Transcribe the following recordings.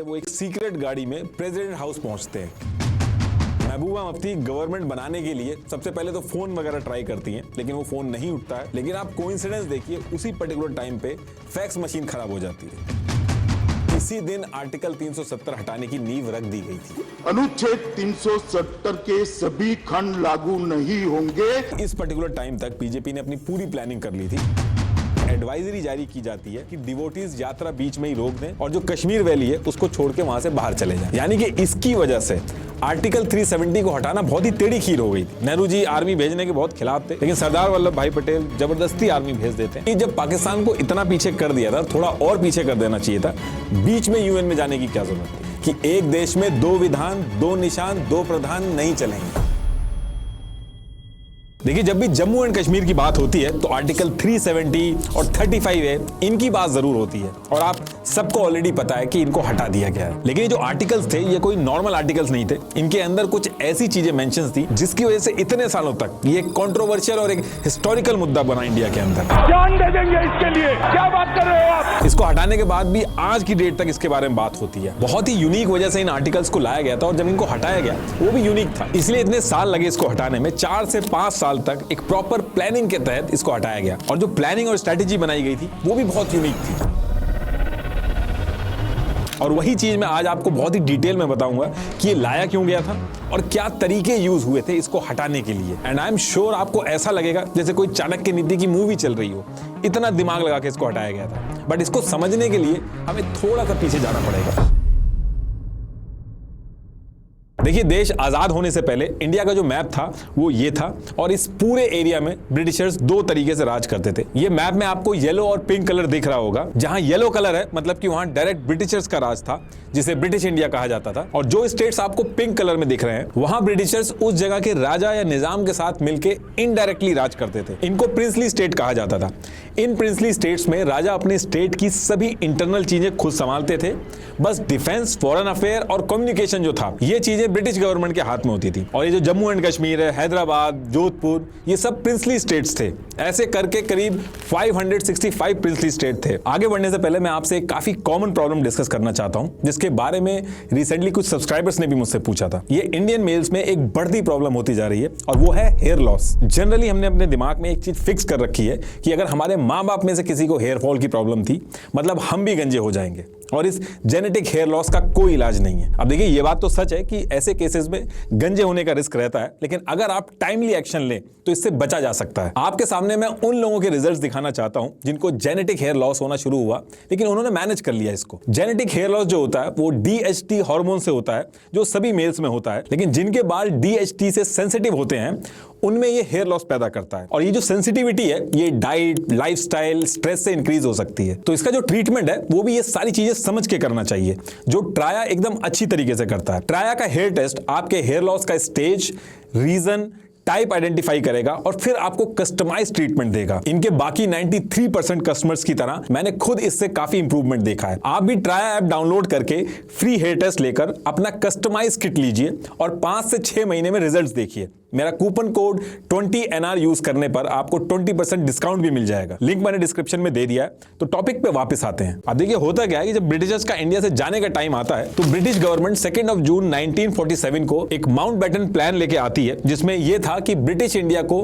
वो एक सीक्रेट गाड़ी में प्रेसिडेंट हाउस पहुंचते हैं। महबूबा मुफ्ती गवर्नमेंट बनाने के लिए सबसे पहले तो फोन वगैरह ट्राई करती हैं, लेकिन वो फोन नहीं उठता है। लेकिन आप कोइंसिडेंस देखिए, उसी पर्टिकुलर टाइम पे फैक्स मशीन खराब हो जाती है। इसी दिन आर्टिकल 370 हटाने की नींव रख दी गई थी। अनुच्छेद 370 के सभी खंड लागू नहीं होंगे। इस पर्टिकुलर टाइम तक बीजेपी ने अपनी पूरी प्लानिंग कर ली थी। एडवाइजरी जारी की जाती है कि डिवोटीज यात्रा बीच में ही रोक दें और जो कश्मीर वैली है उसको छोड़ के वहां से बाहर चले जाएं। यानी कि इसकी वजह से आर्टिकल 370 को हटाना बहुत ही टेढ़ी खीर हो गई थी। नेहरू जी आर्मी भेजने के बहुत खिलाफ थे, लेकिन सरदार वल्लभ भाई पटेल जबरदस्ती आर्मी भेज देते हैं। जब पाकिस्तान को इतना पीछे कर दिया था, थोड़ा और पीछे कर देना चाहिए था। बीच में यूएन में जाने की क्या जरूरत थी कि एक देश में दो विधान, दो निशान, दो प्रधान नहीं चलेंगे। देखिए, जब भी जम्मू एंड कश्मीर की बात होती है तो आर्टिकल 370 और 35A इनकी बात जरूर होती है और आप सबको ऑलरेडी पता है कि इनको हटा दिया गया है। लेकिन ये जो आर्टिकल्स थे ये कोई नॉर्मल आर्टिकल्स नहीं थे। इनके अंदर कुछ ऐसी चीजें मेंशंस थी जिसकी वजह से इतने सालों तक ये कंट्रोवर्शियल और एक हिस्टोरिकल मुद्दा बना इंडिया के अंदर। जान दे देंगे इसके लिए, क्या बात कर रहे हो आप? इसको हटाने के बाद भी आज की डेट तक इसके बारे में बात होती है। बहुत ही यूनिक वजह से इन आर्टिकल्स को लाया गया था और जब इनको हटाया गया वो भी यूनिक था, इसलिए इतने साल लगे इसको हटाने में। 4 से 5 साल तक एक प्रॉपर प्लानिंग के तहत इसको हटाया गया और जो प्लानिंग और स्ट्रेटेजी बनाई गई थी वो भी बहुत यूनिक थी। और वही चीज मैं आज आपको बहुत ही डिटेल में बताऊंगा कि ये लाया क्यों गया था और क्या तरीके यूज हुए थे इसको हटाने के लिए। एंड आई एम श्योर आपको ऐसा लगेगा जैसे कोई चाणक्य नीति की मूवी चल रही हो, इतना दिमाग लगा के इसको हटाया गया था। बट इसको समझने के लिए हमें थोड़ा सा पीछे जाना पड़ेगा। देखिए, देश आजाद होने से पहले इंडिया का जो मैप था वो ये था और इस पूरे एरिया में ब्रिटिशर्स 2 तरीके से राज करते थे। ये मैप में आपको येलो और पिंक कलर दिख रहा होगा। जहां येलो कलर है मतलब कि वहां डायरेक्ट ब्रिटिशर्स का राज था, जिसे ब्रिटिश इंडिया कहा जाता था। और जो स्टेट्स आपको पिंक कलर में दिख रहे हैं वहां ब्रिटिशर्स उस जगह के राजा या निजाम के साथ मिलकर इनडायरेक्टली राज करते थे। इनको प्रिंसली स्टेट कहा जाता था। इन प्रिंसली स्टेट्स में राजा अपने स्टेट की सभी इंटरनल चीजें खुद संभालते थे। बस डिफेंस, फॉरेन अफेयर और कम्युनिकेशन जो था ये चीजें ब्रिटिश गवर्नमेंट के हाथ में होती थी। और ये जो जम्मू एंड कश्मीर है, हैदराबाद, जोधपुर, ये सब प्रिंसली स्टेट्स थे। ऐसे करके करीब 565 प्रिंसली स्टेट थे। आगे बढ़ने से पहले मैं आपसे एक काफी कॉमन प्रॉब्लम डिस्कस करना चाहता हूं, जिसके बारे में रिसेंटली कुछ सब्सक्राइबर्स ने भी मुझसे पूछा था। ये इंडियन मेल्स में एक बढ़ती प्रॉब्लम होती जा रही है और वो है हेयर लॉस। जनरली हमने अपने दिमाग में एक चीज फिक्स कर रखी है कि अगर हमारे माँ बाप में से किसी को हेयर फॉल की प्रॉब्लम थी मतलब हम भी गंजे हो जाएंगे और इस जेनेटिक हेयर लॉस का कोई इलाज नहीं है। अब देखिए, ये बात तो सच है कि ऐसे केसेस में गंजे होने का रिस्क रहता है, लेकिन अगर आप टाइमली एक्शन लें तो इससे बचा जा सकता है। आपके सामने मैं उन लोगों के रिजल्ट्स दिखाना चाहता हूं जिनको जेनेटिक हेयर लॉस होना शुरू हुआ लेकिन उन्होंने मैनेज कर लिया इसको। जेनेटिक हेयर लॉस जो होता है वो DHT हार्मोन से होता है जो सभी मेल्स में होता है, लेकिन जिनके बाल DHT से सेंसिटिव होते हैं उनमें ये हेयर लॉस पैदा करता है। और ये जो सेंसिटिविटी है ये डाइट, लाइफस्टाइल, स्ट्रेस से इंक्रीज हो सकती है। तो इसका जो ट्रीटमेंट है वो भी ये सारी चीजें समझ के करना चाहिए, जो ट्राया एकदम अच्छी तरीके से करता है। ट्राया का हेयर टेस्ट आपके हेयर लॉस का स्टेज, रीजन, टाइप आइडेंटिफाई करेगा और फिर आपको कस्टमाइज ट्रीटमेंट देगा। इनके बाकी 93% कस्टमर्स की तरह मैंने खुद इससे काफी इंप्रूवमेंट देखा है। आप भी ट्राया ऐप डाउनलोड करके फ्री हेयर टेस्ट लेकर अपना कस्टमाइज किट लीजिए और 5 से 6 महीने में रिजल्ट्स देखिए। मेरा कूपन कोड 20NR यूज करने पर आपको 20% डिस्काउंट भी मिल जाएगा। लिंक मैंने डिस्क्रिप्शन में दे दिया है। तो टॉपिक पे वापस आते हैं। अब देखिए, होता क्या है कि जब ब्रिटिशर्स का इंडिया से जाने का टाइम आता है तो ब्रिटिश गवर्नमेंट 2 जून 1947 को एक माउंटबेटन प्लान लेके आती है, जिसमें यह था कि ब्रिटिश इंडिया को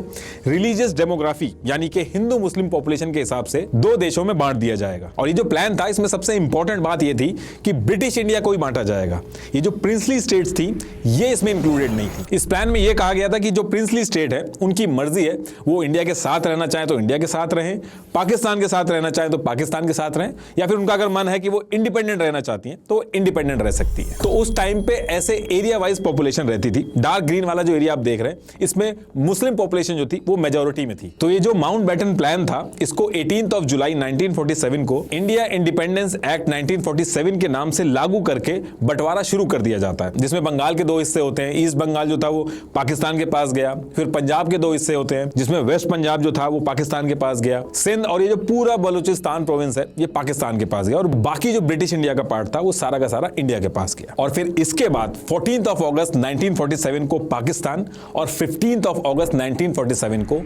रिलीजियस डेमोग्राफी यानी कि हिंदू मुस्लिम पॉपुलेशन के हिसाब से 2 देशों में बांट दिया जाएगा। और ये जो प्लान था इसमें सबसे इंपॉर्टेंट बात यह थी कि ब्रिटिश इंडिया को ही बांटा जाएगा। ये जो प्रिंसली स्टेट्स थी ये इसमें इंक्लूडेड नहीं थी। इस प्लान में यह कहा गया था कि जो प्रिंसली स्टेट है उनकी मर्जी है, वो इंडिया के साथ रहना चाहे तो इंडिया के साथ रहें, पाकिस्तान के साथ रहना चाहे तो पाकिस्तान के साथ रहें, या फिर उनका अगर मन है कि वो इंडिपेंडेंट रहना चाहती हैं तो इंडिपेंडेंट रह सकती है। तो उस टाइम पे ऐसे एरिया वाइज पॉपुलेशन रहती थी। डार्क ग्रीन वाला जो एरिया आप देख रहे हैं इसमें मुस्लिम पॉपुलेशन जो थी वो मेजॉरिटी में थी। तो ये जो माउंटबेटन प्लान था इसको 18 जुलाई 1947 को इंडिया इंडिपेंडेंस एक्ट 1947 के नाम से लागू करके बंटवारा शुरू कर दिया जाता है, जिसमें बंगाल के 2 हिस्से होते हैं। ईस्ट बंगाल जो था वो पाकिस्तान के पास गया, फिर पंजाब के 2 हिस्से होते हैं जिसमें वेस्ट पंजाब जो था वो पाकिस्तान के पास गया, सिंध और ये जो पूरा बलूचिस्तान प्रोविंस है ये पाकिस्तान के पास गया, और बाकी जो ब्रिटिश इंडिया का पार्ट था वो सारा का सारा इंडिया के पास गया। और फिर इसके बाद 14 अगस्त 1947 को पाकिस्तान और 15 अगस्त 1947 को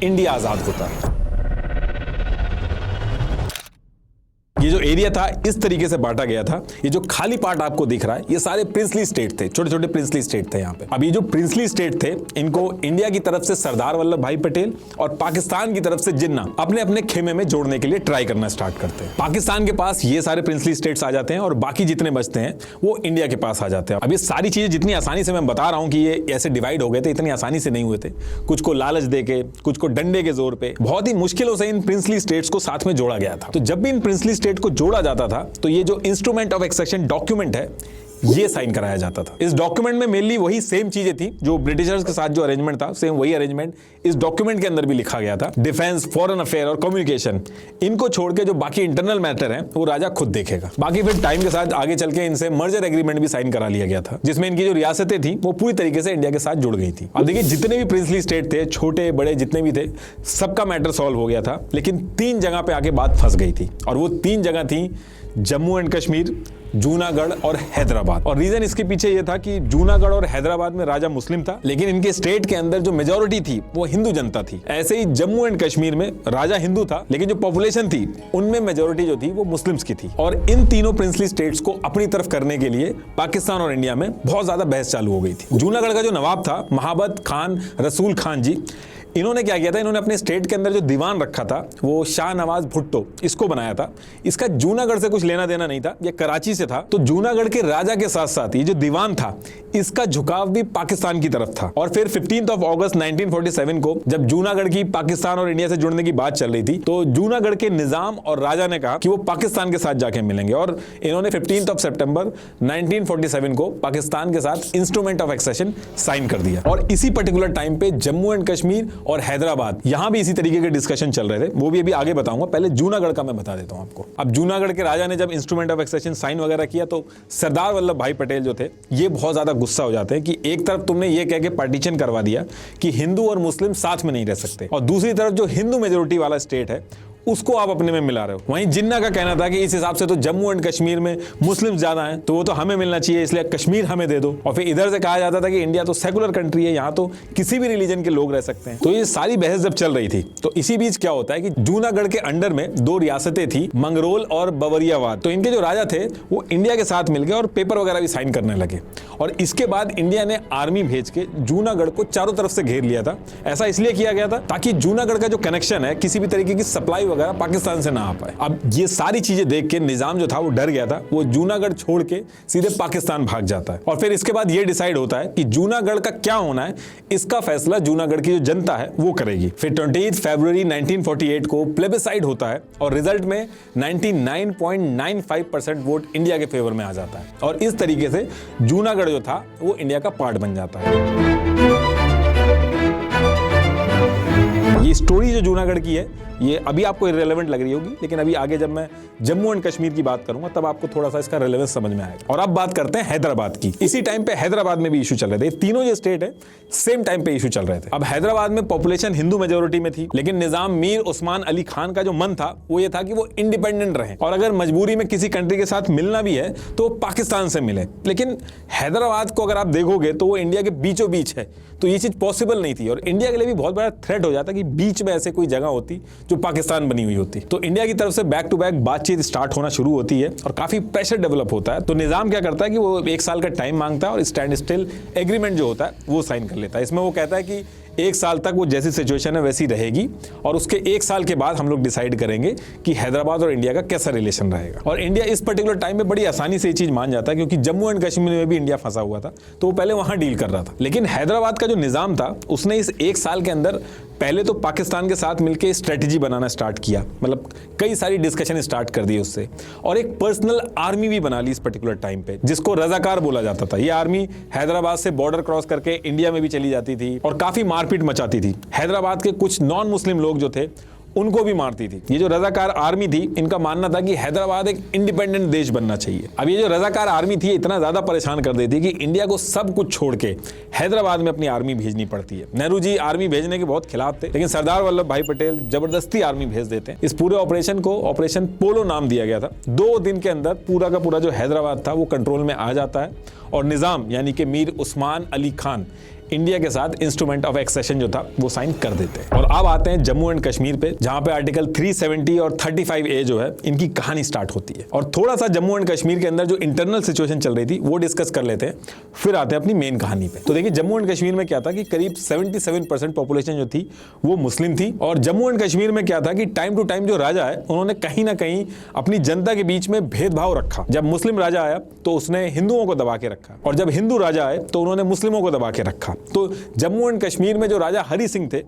इंडिया आजाद होता है। ये ये जो एरिया था इस तरीके से बांटा गया था। ये जो खाली पार्ट आपको दिख रहा है ये सारे प्रिंसली स्टेट थे, छोटे छोटे प्रिंसली स्टेट थे यहाँ पे। अब ये जो प्रिंसली स्टेट थे इनको इंडिया की तरफ से सरदार वल्लभ भाई पटेल और पाकिस्तान की तरफ से जिन्ना अपने अपने खेमे में जोड़ने के लिए ट्राई करना स्टार्ट करते हैं। पाकिस्तान के पास ये सारे प्रिंसली स्टेट्स आ जाते हैं और बाकी जितने बचते हैं वो इंडिया के पास आ जाते हैं। अब ये सारी चीजें जितनी आसानी से मैं बता रहा हूं कि ये ऐसे डिवाइड हो गए थे, इतनी आसानी से नहीं हुए थे। कुछ को लालच देके, कुछ को डंडे के जोर पे, बहुत ही मुश्किलों से इन प्रिंसली स्टेट्स को साथ में जोड़ा गया था। तो जब भी इन प्रिंसली स्टेट को जोड़ा जाता था तो ये जो इंस्ट्रूमेंट ऑफ एक्सेशन डॉक्यूमेंट है ये साइन कराया जाता था। इस डॉक्यूमेंट में मेनली वही सेम चीजें थी जो ब्रिटिशर्स के साथ जो अरेंजमेंट था, सेम वही अरेंजमेंट इस डॉक्यूमेंट के अंदर भी लिखा गया था। डिफेंस, फॉरेन अफेयर और कम्युनिकेशन, इनको छोड़ के जो बाकी इंटरनल मैटर है वो राजा खुद देखेगा। बाकी फिर टाइम के साथ आगे चल के इनसे मर्जर एग्रीमेंट भी साइन करा लिया गया था, जिसमें इनकी जो रियासतें थी वो पूरी तरीके से इंडिया के साथ जुड़ गई थी। अब देखिए जितने भी प्रिंसली स्टेट थे, छोटे बड़े जितने भी थे, सबका मैटर सॉल्व हो गया था, लेकिन 3 जगह पे आके बात फंस गई थी। और वो 3 जगह थी जम्मू एंड कश्मीर, जूनागढ़ और हैदराबाद। और रीजन इसके पीछे यह था कि जूनागढ़ और हैदराबाद में राजा मुस्लिम था, लेकिन इनके स्टेट के अंदर जो मेजॉरिटी थी वो हिंदू जनता थी। ऐसे ही जम्मू एंड कश्मीर में राजा हिंदू था, लेकिन जो पॉपुलेशन थी उनमें मेजॉरिटी जो थी वो मुस्लिम्स की थी। और इन तीनों प्रिंसली स्टेट्स को अपनी तरफ करने के लिए पाकिस्तान और इंडिया में बहुत ज्यादा बहस चालू हो गई थी। जूनागढ़ का जो नवाब था महाबत खान रसूल खान जी, इन्होंने क्या किया था, इन्होंने अपने स्टेट के अंदर जो दीवान रखा था वो शाह नवाज भुट्टो, इसको बनाया था। इसका जूनागढ़ से कुछ लेना देना नहीं था, ये कराची से था। तो जूनागढ़ के राजा के साथ साथ ये जो दीवान था इसका झुकाव भी पाकिस्तान की तरफ था। और फिर 15 अगस्त 1947 को जब जूनागढ़ की पाकिस्तान और इंडिया से जुड़ने की बात चल रही थी तो जूनागढ़ के निजाम और राजा ने कहा कि वो पाकिस्तान के साथ जाके मिलेंगे। और इन्होंने 15 सितंबर 1947 को पाकिस्तान के साथ इंस्ट्रूमेंट ऑफ एक्सेशन साइन कर दिया। और इसी पर्टिकुलर टाइम पे जम्मू एंड कश्मीर और हैदराबाद, यहां भी इसी तरीके के डिस्कशन चल रहे थे, वो भी अभी आगे बताऊंगा। पहले जूनागढ़ का मैं बता देता हूं आपको। अब जूनागढ़ के राजा ने जब इंस्ट्रूमेंट ऑफ एक्सेशन साइन वगैरह किया तो सरदार वल्लभ भाई पटेल जो थे ये बहुत ज्यादा गुस्सा हो जाते हैं कि एक तरफ तुमने ये कह के पार्टीशन करवा दिया कि हिंदू और मुस्लिम साथ में नहीं रह सकते, और दूसरी तरफ जो हिंदू मेजोरिटी वाला स्टेट है उसको आप अपने में मिला रहे हो। वहीं जिन्ना का कहना था कि इस हिसाब से तो जम्मू एंड कश्मीर में मुस्लिम ज्यादा हैं तो वो तो हमें मिलना चाहिए, इसलिए कश्मीर हमें दे दो। और फिर इधर से कहा जाता था कि इंडिया तो सेकुलर कंट्री है, यहाँ तो किसी भी रिलीजन के लोग रह सकते हैं। तो ये सारी बहस जब चल रही थी तो इसी बीच क्या होता है कि जूनागढ़ के अंडर में 2 रियासतें थी, मंगरोल और बवरियावाद। तो इनके जो राजा थे वो इंडिया के साथ मिलकर और पेपर वगैरह भी साइन करने लगे। और इसके बाद इंडिया ने आर्मी भेज के जूनागढ़ को चारों तरफ से घेर लिया था। ऐसा इसलिए किया गया था ताकि जूनागढ़ का जो कनेक्शन है किसी भी तरीके की सप्लाई वगैरह पाकिस्तान से ना आ पाए। अब ये सारी चीजें देख के निजाम जो था वो डर गया था, वो जूनागढ़ छोड़ के सीधे पाकिस्तान भाग जाता है। और फिर इसके बाद ये डिसाइड होता है कि जूनागढ़ का क्या होना है इसका फैसला जूनागढ़ की जो जनता है वो करेगी। फिर 28 फरवरी 1948 को प्लेबिसाइड होता है और रिजल्ट में 99.95% वोट इंडिया के फेवर में आ जाता है। और इस तरीके से जूनागढ़ जो था वो इंडिया का पार्ट बन जाता है। ये स्टोरी जो जूनागढ़ की है ये अभी आपको इररिलेवेंट लग रही होगी, लेकिन अभी आगे जब मैं जम्मू एंड कश्मीर की बात करूंगा तब आपको थोड़ा सा इसका रिलेवेंस समझ में आएगा। और अब बात करते हैं हैदराबाद की। इसी टाइम पे हैदराबाद में भी इशू चल रहे थे, तीनों जो स्टेट है सेम टाइम पे इशू चल रहे थे। अब हैदराबाद में पॉपुलेशन हिंदू मेजोरिटी में थी, लेकिन निजाम मीर उस्मान अली खान का जो मन था वो ये था कि वो इंडिपेंडेंट रहे और अगर मजबूरी में किसी कंट्री के साथ मिलना भी है तो पाकिस्तान से मिले। लेकिन हैदराबाद को अगर आप देखोगे तो वो इंडिया के बीचों बीच है, तो ये चीज पॉसिबल नहीं थी। और इंडिया के लिए भी बहुत बड़ा थ्रेट हो जाता कि बीच में ऐसे कोई जगह होती जो पाकिस्तान बनी हुई होती। तो इंडिया की तरफ से बैक टू बैक बातचीत स्टार्ट होना शुरू होती है और काफी प्रेशर डेवलप होता है। तो निजाम क्या करता है कि वो 1 साल का टाइम मांगता है और स्टैंड स्टिल एग्रीमेंट जो होता है वो साइन कर लेता है। इसमें वो कहता है कि 1 साल तक वो जैसी सिचुएशन है वैसी रहेगी और उसके 1 साल के बाद हम लोग डिसाइड करेंगे कि हैदराबाद और इंडिया का कैसा रिलेशन रहेगा। और इंडिया इस पर्टिकुलर टाइम में बड़ी आसानी से ये चीज मान जाता है, क्योंकि जम्मू एंड कश्मीर में भी इंडिया फंसा हुआ था तो वो पहले वहां डील कर रहा था। लेकिन हैदराबाद का जो निजाम था उसने इस 1 साल के अंदर पहले तो पाकिस्तान के साथ मिलकर स्ट्रेटेजी बनाना स्टार्ट किया, मतलब कई सारी डिस्कशन स्टार्ट कर दी उससे, और एक पर्सनल आर्मी भी बना ली इस पर्टिकुलर टाइम पे जिसको रजाकार बोला जाता था। ये आर्मी हैदराबाद से बॉर्डर क्रॉस करके इंडिया में भी चली जाती थी और काफी मारपीट मचाती थी। हैदराबाद के कुछ नॉन मुस्लिम लोग जो थे उनको भी मारती थी। ये जो रजाकार आर्मी थी इनका मानना था कि हैदराबाद एक इंडिपेंडेंट देश बनना चाहिए। अब ये जो रजाकार आर्मी थी इतना ज्यादा परेशान कर देती कि इंडिया को सब कुछ छोड़ के हैदराबाद में अपनी आर्मी भेजनी पड़ती है। नेहरू जी आर्मी भेजने के बहुत खिलाफ थे, लेकिन सरदार वल्लभ भाई पटेल जबरदस्ती आर्मी भेज देते हैं। इस पूरे ऑपरेशन को ऑपरेशन पोलो नाम दिया गया था। 2 दिन के अंदर पूरा का पूरा जो हैदराबाद था वो कंट्रोल में आ जाता है और निजाम यानी कि मीर उस्मान अली खान इंडिया के साथ इंस्ट्रूमेंट ऑफ एक्सेशन जो था वो साइन कर देते हैं। और अब आते हैं जम्मू एंड कश्मीर पे, जहां पे आर्टिकल 370 और 35A जो है इनकी कहानी स्टार्ट होती है। और थोड़ा सा जम्मू एंड कश्मीर के अंदर जो इंटरनल सिचुएशन चल रही थी वो डिस्कस कर लेते हैं, फिर आते हैं अपनी मेन कहानी पे। तो देखिए जम्मू एंड कश्मीर में क्या था कि करीब 77% पॉपुलेशन जो थी वो मुस्लिम थी। और जम्मू एंड कश्मीर में क्या था कि टाइम टू टाइम जो राजा है उन्होंने कहीं ना कहीं अपनी जनता के बीच में भेदभाव रखा। जब मुस्लिम राजा आया तो उसने हिंदुओं को दबा के रखा, और जब हिंदू राजा आए तो उन्होंने मुस्लिमों को दबा के रखा। तो जम्मू एंड कश्मीर में जो राजा हरि सिंह थे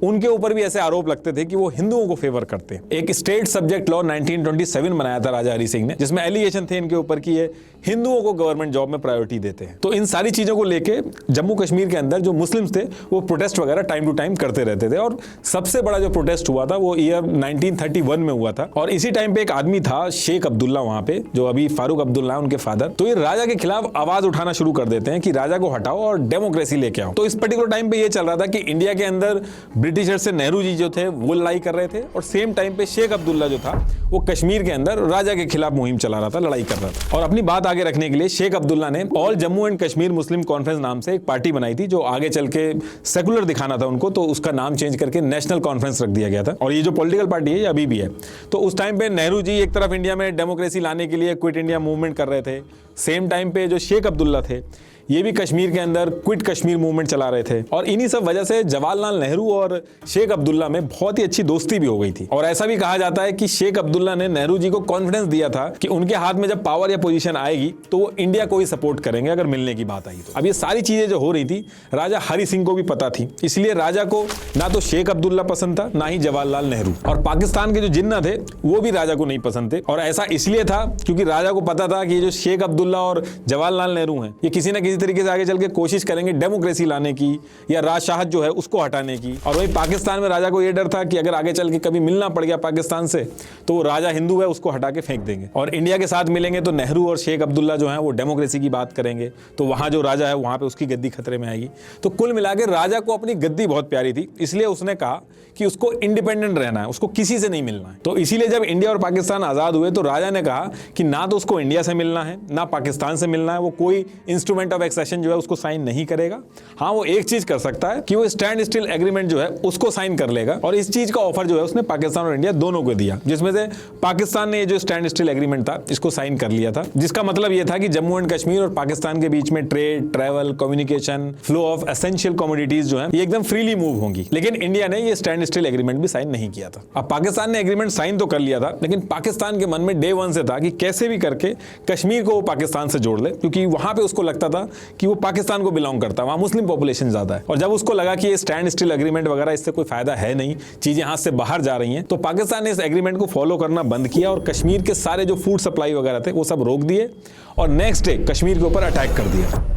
उनके ऊपर भी ऐसे आरोप लगते थे कि वो हिंदुओं को फेवर करते हैं। एक स्टेट सब्जेक्ट लॉ 1927 बनाया था राजा हरि सिंह ने, जिसमें एलिगेशन थे इनके ऊपर कि ये हिंदुओं को गवर्नमेंट जॉब में प्रायोरिटी देते हैं। तो इन सारी चीजों को लेके जम्मू कश्मीर के अंदर जो मुस्लिम्स थे वो प्रोटेस्ट वगैरह टाइम टू टाइम करते रहते थे। और सबसे बड़ा जो प्रोटेस्ट हुआ था वो ईयर 1931 में हुआ था। और इसी टाइम पे एक आदमी था शेख अब्दुल्ला वहां पे, जो अभी फारूक अब्दुल्ला उनके फादर, तो ये राजा के खिलाफ आवाज उठाना शुरू कर देते हैं कि राजा को हटाओ और डेमोक्रेसी लेके आओ। तो इस पर्टिकुलर टाइम पे ये चल रहा था कि इंडिया के अंदर ब्रिटिशर से नेहरू जी जो थे वो लड़ाई कर रहे थे, और सेम टाइम पे शेख अब्दुल्ला जो था वो कश्मीर के अंदर राजा के खिलाफ मुहिम चला रहा था, लड़ाई कर रहा था। और अपनी बात आगे रखने के लिए शेख अब्दुल्ला ने all Jammu and Kashmir Muslim conference नाम से एक पार्टी बनाई थी, जो आगे चल के सेकुलर दिखाना था उनको, तो उसका नाम चेंज करके नेशनल कॉन्फ्रेंस रख दिया गया था। और ये जो पॉलिटिकल पार्टी है ये अभी भी है। तो उस टाइम पे नेहरू जी एक तरफ इंडिया में डेमोक्रेसी लाने के लिए क्विट इंडिया मूवमेंट कर रहे थे, सेम टाइम पे जो शेख अब्दुल्ला थे ये भी कश्मीर के अंदर क्विट कश्मीर मूवमेंट चला रहे थे। और इन्हीं सब वजह से जवाहरलाल नेहरू और शेख अब्दुल्ला में बहुत ही अच्छी दोस्ती भी हो गई थी। और ऐसा भी कहा जाता है कि शेख अब्दुल्ला ने नेहरू जी को कॉन्फिडेंस दिया था कि उनके हाथ में जब पावर या पोजीशन आएगी तो वो इंडिया को ही सपोर्ट करेंगे अगर मिलने की बात आई तो। अब ये सारी चीजें जो हो रही थी राजा हरि सिंह को भी पता थी, इसलिए राजा को ना तो शेख अब्दुल्ला पसंद था ना ही जवाहरलाल नेहरू। और पाकिस्तान के जो जिन्ना थे वो भी राजा को नहीं पसंद थे। और ऐसा इसलिए था क्योंकि राजा को पता था कि ये जो शेख अब्दुल्ला और जवाहरलाल नेहरू हैं ये किसी ना किसी तरीके से आगे चल के कोशिश करेंगे डेमोक्रेसी लाने की या राजशाहत जो है उसको हटाने की। और वही पाकिस्तान में राजा को यह डर था कि अगर आगे चल के कभी मिलना पड़ गया पाकिस्तान से तो वो राजा हिंदू है उसको हटा के फेंक देंगे, और इंडिया के साथ मिलेंगे तो नेहरू और शेख अब्दुल्ला जो है वो डेमोक्रेसी की बात करेंगे, तो वहां जो राजा है वहां पे उसकी गद्दी खतरे में आएगी। तो कुल मिलाकर राजा को अपनी गद्दी बहुत प्यारी थी, इसलिए उसने कहा कि उसको इंडिपेंडेंट रहना है, उसको किसी से नहीं मिलना है। तो इसीलिए जब इंडिया और पाकिस्तान आजाद हुए तो राजा ने कहा कि ना तो उसको इंडिया से मिलना है ना पाकिस्तान से मिलना है, वो कोई इंस्ट्रूमेंट ऑफ एक्सेशन जो है उसको साइन नहीं करेगा। हाँ वो एक चीज कर सकता है कि वो स्टैंड स्टिल एग्रीमेंट जो है उसको साइन कर लेगा, और इस चीज का ऑफर जो है उसने पाकिस्तान और इंडिया दोनों को दिया, जिसमें से पाकिस्तान ने ये जो स्टैंड स्टिल एग्रीमेंट था इसको साइन कर लिया था, जिसका मतलब ये था कि जम्मू एंड कश्मीर और पाकिस्तान के बीच में trade, travel, communication, flow of essential commodities जो है ये एकदम फ्रीली मूव होंगी। लेकिन इंडिया ने ये स्टैंड स्टिल एग्रीमेंट भी साइन नहीं किया था। अब पाकिस्तान ने एग्रीमेंट साइन तो कर लिया था, लेकिन पाकिस्तान के मन में डे वन से था कि कैसे भी करके कश्मीर को वो पाकिस्तान से जोड़ ले, क्योंकि वहां पे उसको लगता था कि वो पाकिस्तान को बिलोंग करता है, वहां मुस्लिम पॉपुलेशन ज्यादा है। और जब उसको लगा कि ये स्टैंड स्टिल एग्रीमेंट वगैरह इससे कोई फायदा है नहीं, चीजें हाथ से बाहर जा रही हैं, तो पाकिस्तान ने इस एग्रीमेंट को फॉलो करना बंद किया और कश्मीर के सारे जो फूड सप्लाई वगैरह थे वो सब रोक दिए, और नेक्स्ट डे कश्मीर के ऊपर अटैक कर दिया।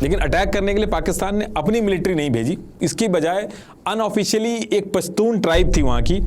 लेकिन अटैक करने के लिए पाकिस्तान ने अपनी मिलिट्री नहीं भेजी, इसकी बजाय अनऑफिशियली एक पश्तून ट्राइब थी वहां की,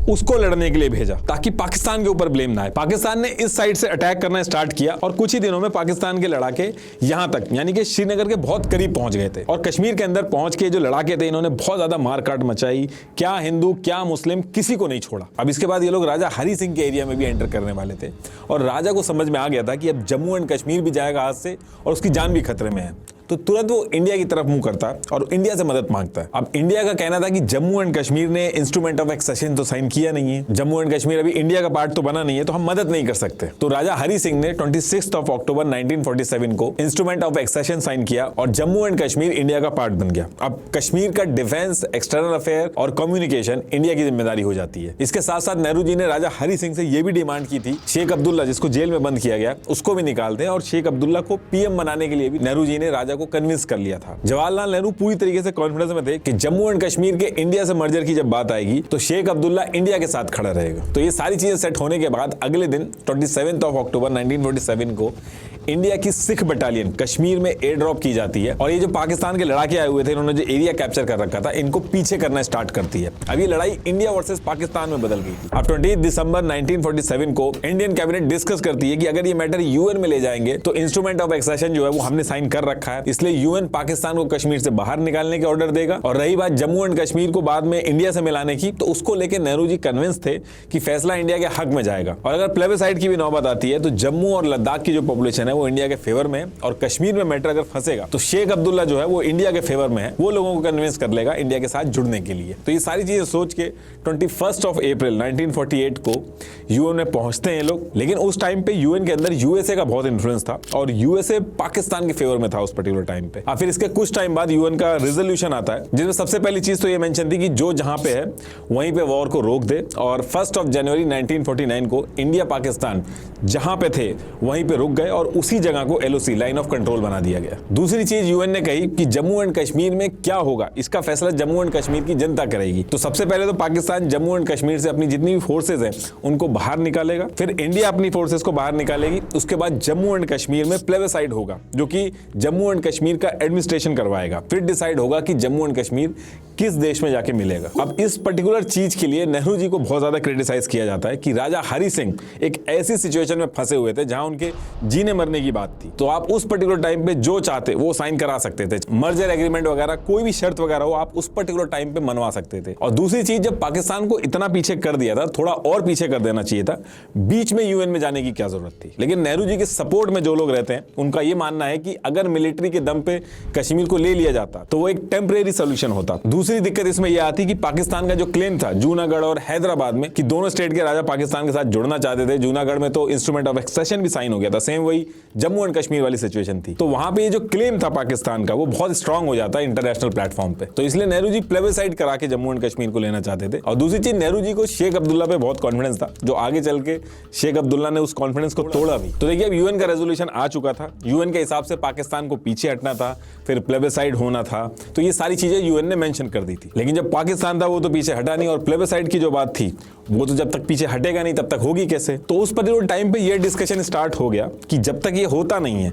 उसको लड़ने के लिए भेजा ताकि पाकिस्तान के ऊपर ब्लेम ना आए। पाकिस्तान ने इस साइड से अटैक करना स्टार्ट किया और कुछ ही दिनों में पाकिस्तान के लड़ाके यहां तक यानी कि श्रीनगर के बहुत करीब पहुंच गए थे, और कश्मीर के अंदर पहुंच के जो लड़ाके थे इन्होंने बहुत ज्यादा मारकाट मचाई, क्या हिंदू क्या मुस्लिम किसी को नहीं छोड़ा। अब इसके बाद ये लोग राजा हरि सिंह के एरिया में भी एंटर करने वाले थे, और राजा को समझ में आ गया था कि अब जम्मू एंड कश्मीर भी जाएगा हाथ से और उसकी जान भी खतरे में है, तो तुरंत वो इंडिया की तरफ मुंह करता है और इंडिया से मदद मांगता है। अब इंडिया का कहना था कि जम्मू एंड कश्मीर ने इंस्ट्रूमेंट ऑफ एक्सेशन तो साइन किया नहीं है, जम्मू एंड कश्मीर अभी इंडिया का पार्ट तो बना नहीं है, तो हम मदद नहीं कर सकते। तो राजा हरि सिंह ने 26 अक्टूबर 1947 को इंस्ट्रूमेंट ऑफ एक्सेशन साइन किया और जम्मू एंड कश्मीर इंडिया का पार्ट बन गया। अब कश्मीर का डिफेंस, एक्सटर्नल अफेयर और कम्युनिकेशन इंडिया की जिम्मेदारी हो जाती है। इसके साथ साथ नेहरू जी ने राजा हरि सिंह से यह भी डिमांड की थी शेख अब्दुल्ला, जिसको जेल में बंद किया गया, उसको भी निकाल दें, और शेख अब्दुल्ला को पीएम बनाने के लिए भी नेहरू जी ने राजा को कन्विंस कर लिया था। जवाहरलाल नेहरू पूरी तरीके से कॉन्फिडेंस में थे कि जम्मू एंड कश्मीर के इंडिया से मर्जर की जब बात आएगी तो शेख अब्दुल्ला इंडिया के साथ खड़ा रहेगा। तो ये सारी चीजें सेट होने के बाद अगले दिन 27 अक्टूबर 1947 को इंडिया की सिख बटालियन कश्मीर में एयर ड्रॉप की जाती है, और ये जो पाकिस्तान के लड़ाके आए हुए थे इन्होंने जो एरिया कैप्चर कर रखा था इनको पीछे करना स्टार्ट करती है। अब ये लड़ाई इंडिया वर्सेस पाकिस्तान में बदल गई थी। अब 20 दिसंबर 1947 को इंडियन कैबिनेट डिस्कस करती है कि अगर ये मैटर यूएन में ले जाएंगे तो इंस्ट्रूमेंट ऑफ एक्सेशन जो है वो हमने साइन कर रखा है, इसलिए यूएन पाकिस्तान को कश्मीर से बाहर निकालने के ऑर्डर देगा। और रही बात जम्मू एंड कश्मीर को बाद में इंडिया से मिलाने की, तो उसको लेकर नेहरू जी कन्विंस थे कि फैसला इंडिया के हक में जाएगा। और अगर प्लेबिसाइड की भी नौबत आती है तो जम्मू और लद्दाख की जो पॉपुलेशन है है वो इंडिया के फेवर में है और कश्मीर में मैटर अगर फंसेगा तो शेख अब्दुल्ला जो है वो इंडिया के फेवर में है, वो लोगों को कन्विंस कर लेगा इंडिया के साथ जुड़ने के लिए। तो ये सारी चीजें सोच के 21 अप्रैल 1948 को यूएन में पहुंचते हैं लोग। लेकिन उस टाइम पे यूएन के अंदर यूएसए का बहुत इन्फ्लुएंस था और यूएसए पाकिस्तान के फेवर में था उस पर्टिकुलर टाइम पे। फिर इसके कुछ टाइम बाद यूएन का रेजोल्यूशन आता है जिसमें सबसे पहली चीज तो ये मेंशन थी कि जो जहां पे है वहीं पे वॉर को रोक दे और 1 जनवरी 1949 को इंडिया पाकिस्तान जहां पे थे वहीं पे रुक गए और उसी जगह को एलओसी लाइन ऑफ कंट्रोल बना दिया गया। दूसरी चीज यूएन ने कही कि जम्मू एंड कश्मीर में क्या होगा इसका फैसला जम्मू एंड कश्मीर की जनता करेगी। तो सबसे पहले तो पाकिस्तान जम्मू एंड कश्मीर से अपनी जितनी भी फोर्सेज हैं उनको बाहर निकालेगा, फिर इंडिया अपनी फोर्सेज को बाहर निकालेगी, उसके बाद जम्मू एंड कश्मीर में प्लेबिसाइड होगा जो कि जम्मू एंड कश्मीर का एडमिनिस्ट्रेशन करवाएगा, फिर डिसाइड होगा कि जम्मू एंड कश्मीर किस देश में जाके मिलेगा। अब इस पर्टिकुलर चीज के लिए नेहरू जी को बहुत ज्यादा क्रिटिसाइज किया जाता है कि राजा हरि सिंह एक ऐसी सिचुएशन में फंसे हुए थे जहां उनके जीने मरने की बात थी। तो आप उस पर्टिकुलर टाइम पे जो चाहते वो साइन करा सकते थे, मर्जर एग्रीमेंट वगैरह कोई भी शर्त वगैरह हो आप उस पर्टिकुलर टाइम पे मनवा सकते थे। और दूसरी चीज, जब पाकिस्तान को इतना पीछे कर दिया था, थोड़ा और पीछे कर देना चाहिए था, बीच में यूएन में जाने की क्या जरूरत थी। लेकिन नेहरू जी के सपोर्ट में जो लोग रहते हैं उनका यह मानना है कि अगर मिलिट्री के दम पे कश्मीर को ले लिया जाता तो वो एक टेम्परेरी सोल्यूशन होता। दूसरी दिक्कत इसमें यह आती कि पाकिस्तान का जो क्लेम था जूनागढ़ और हैदराबाद में कि दोनों स्टेट के राजा पाकिस्तान के साथ जुड़ना चाहते थे, जूनागढ़ में तो इंस्ट्रूमेंट ऑफ एक्सेशन भी साइन हो गया था, सेम वही जम्मू एंड कश्मीर वाली सिचुएशन थी। तो वहां पे ये जो क्लेम था पाकिस्तान का वो बहुत स्ट्रांग हो जाता है इंटरनेशनल प्लेटफॉर्म पे। तो इसलिए नेहरू जी प्लेबिसाइड करा के जम्मू एंड कश्मीर को लेना चाहते थे। और दूसरी चीज, नेहरू जी को शेख अब्दुल्ला पे बहुत कॉन्फिडेंस था, जो आगे चल के शेख अब्दुल्ला ने उस कॉन्फिडेंस को तोड़ा भी। तो देखिए अब यूएन का रेजोल्यूशन आ चुका था, यूएन के हिसाब से पाकिस्तान को पीछे हटना था, फिर प्लेबिसाइड होना था, तो ये सारी चीजें यूएन ने मेंशन कर दी थी। लेकिन जब पाकिस्तान था वो तो पीछे हटा नहीं, और प्लेबिसाइड की जो बात थी वो तो जब तक पीछे हटेगा नहीं तब तक होगी कैसे। तो उस पर्टिकुलर टाइम पे ये डिस्कशन स्टार्ट हो गया कि जब तक ये होता नहीं है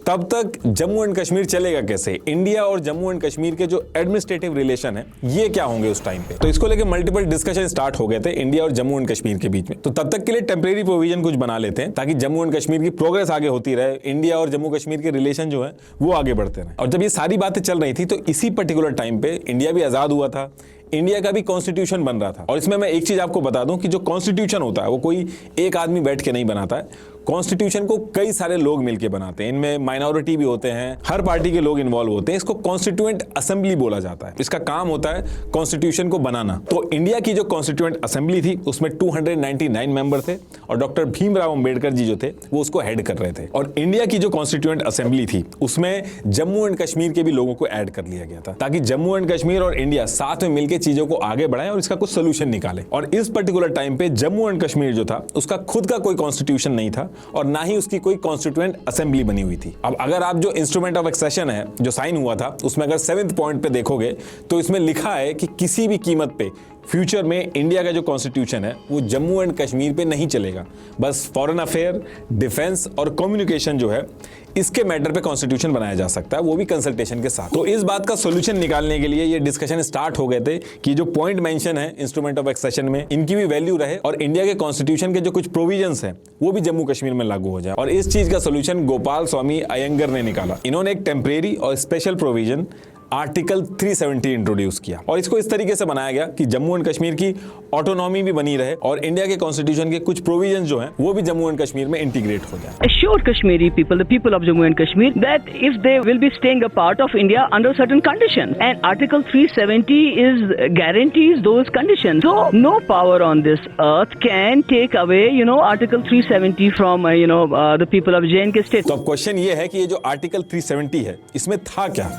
तब तक जम्मू एंड कश्मीर चलेगा कैसे, इंडिया और जम्मू एंड कश्मीर के जो एडमिनिस्ट्रेटिव रिलेशन है ये क्या होंगे उस टाइम पे। तो इसको लेके मल्टीपल डिस्कशन स्टार्ट हो गए थे इंडिया और जम्मू एंड कश्मीर के बीच में। तो तब तक के लिए टेम्परेरी प्रोविजन कुछ बना लेते हैं ताकि जम्मू एंड कश्मीर की प्रोग्रेस आगे होती रहे, इंडिया और जम्मू कश्मीर के रिलेशन जो है वो आगे बढ़ते रहे। और जब ये सारी बातें चल रही थी तो इसी पर्टिकुलर टाइम पे इंडिया भी आजाद हुआ था, इंडिया का भी कॉन्स्टिट्यूशन बन रहा था। और इसमें मैं एक चीज आपको बता दूं कि जो कॉन्स्टिट्यूशन होता है वो कोई एक आदमी बैठ के नहीं बनाता है, कॉन्स्टिट्यूशन को कई सारे लोग मिलकर बनाते हैं, इनमें माइनॉरिटी भी होते हैं, हर पार्टी के लोग इन्वॉल्व होते हैं। इसको कॉन्स्टिट्यूएंट असेंबली बोला जाता है, इसका काम होता है कॉन्स्टिट्यूशन को बनाना। तो इंडिया की जो कॉन्स्टिट्यूएंट असेंबली थी उसमें 299 मेंबर थे और डॉक्टर भीमराव अंबेडकर जी जो थे वो उसको हेड कर रहे थे। और इंडिया की जो कॉन्स्टिट्यूएंट असेंबली थी उसमें जम्मू एंड कश्मीर के भी लोगों को ऐड कर लिया गया था ताकि जम्मू एंड कश्मीर और इंडिया साथ में मिलकर चीजों को आगे बढ़ाएं और इसका कुछ सोल्यूशन निकाले। और इस पर्टिकुलर टाइम पे जम्मू एंड कश्मीर जो था उसका खुद का कोई कॉन्स्टिट्यूशन नहीं था और ना ही उसकी कोई कॉन्स्टिट्यूएंट असेंबली बनी हुई थी। अब अगर आप जो इंस्ट्रूमेंट ऑफ एक्सेशन है जो साइन हुआ था उसमें अगर 7th पॉइंट पे देखोगे तो इसमें लिखा है कि किसी भी कीमत पे फ्यूचर में इंडिया का जो कॉन्स्टिट्यूशन है वो जम्मू एंड कश्मीर पे नहीं चलेगा, बस फॉरेन अफेयर, डिफेंस और कम्युनिकेशन जो है इसके मैटर पे कॉन्स्टिट्यूशन बनाया जा सकता है, वो भी कंसल्टेशन के साथ। तो इस बात का सॉल्यूशन निकालने के लिए ये डिस्कशन स्टार्ट हो गए थे कि जो पॉइंट मेंशन है इंस्ट्रूमेंट ऑफ एक्सेशन में इनकी भी वैल्यू रहे और इंडिया के कॉन्स्टिट्यूशन के जो कुछ प्रोविजंस हैं वो भी जम्मू कश्मीर में लागू हो जाए। और इस चीज का सॉल्यूशन गोपाल स्वामी अयंगर ने निकाला। इन्होंने एक टेम्परेरी और स्पेशल प्रोविजन आर्टिकल 370 इंट्रोड्यूस किया और इसको इस तरीके से बनाया गया कि जम्मू एंड कश्मीर की ऑटोनॉमी भी बनी रहे और इंडिया के कॉन्स्टिट्यूशन के कुछ प्रोविजन जो हैं वो भी जम्मू एंड कश्मीर में इंटीग्रेट हो जाए। Assured Kashmiri people, the people of Jammu and Kashmir, that if they will be staying a part of India under certain conditions, and Article 370 is guarantees those conditions. So no power on this earth can take away, Article 370 from, the people of J&K state. तो अब question ये है कि ये जो article 370 है इसमें था क्या।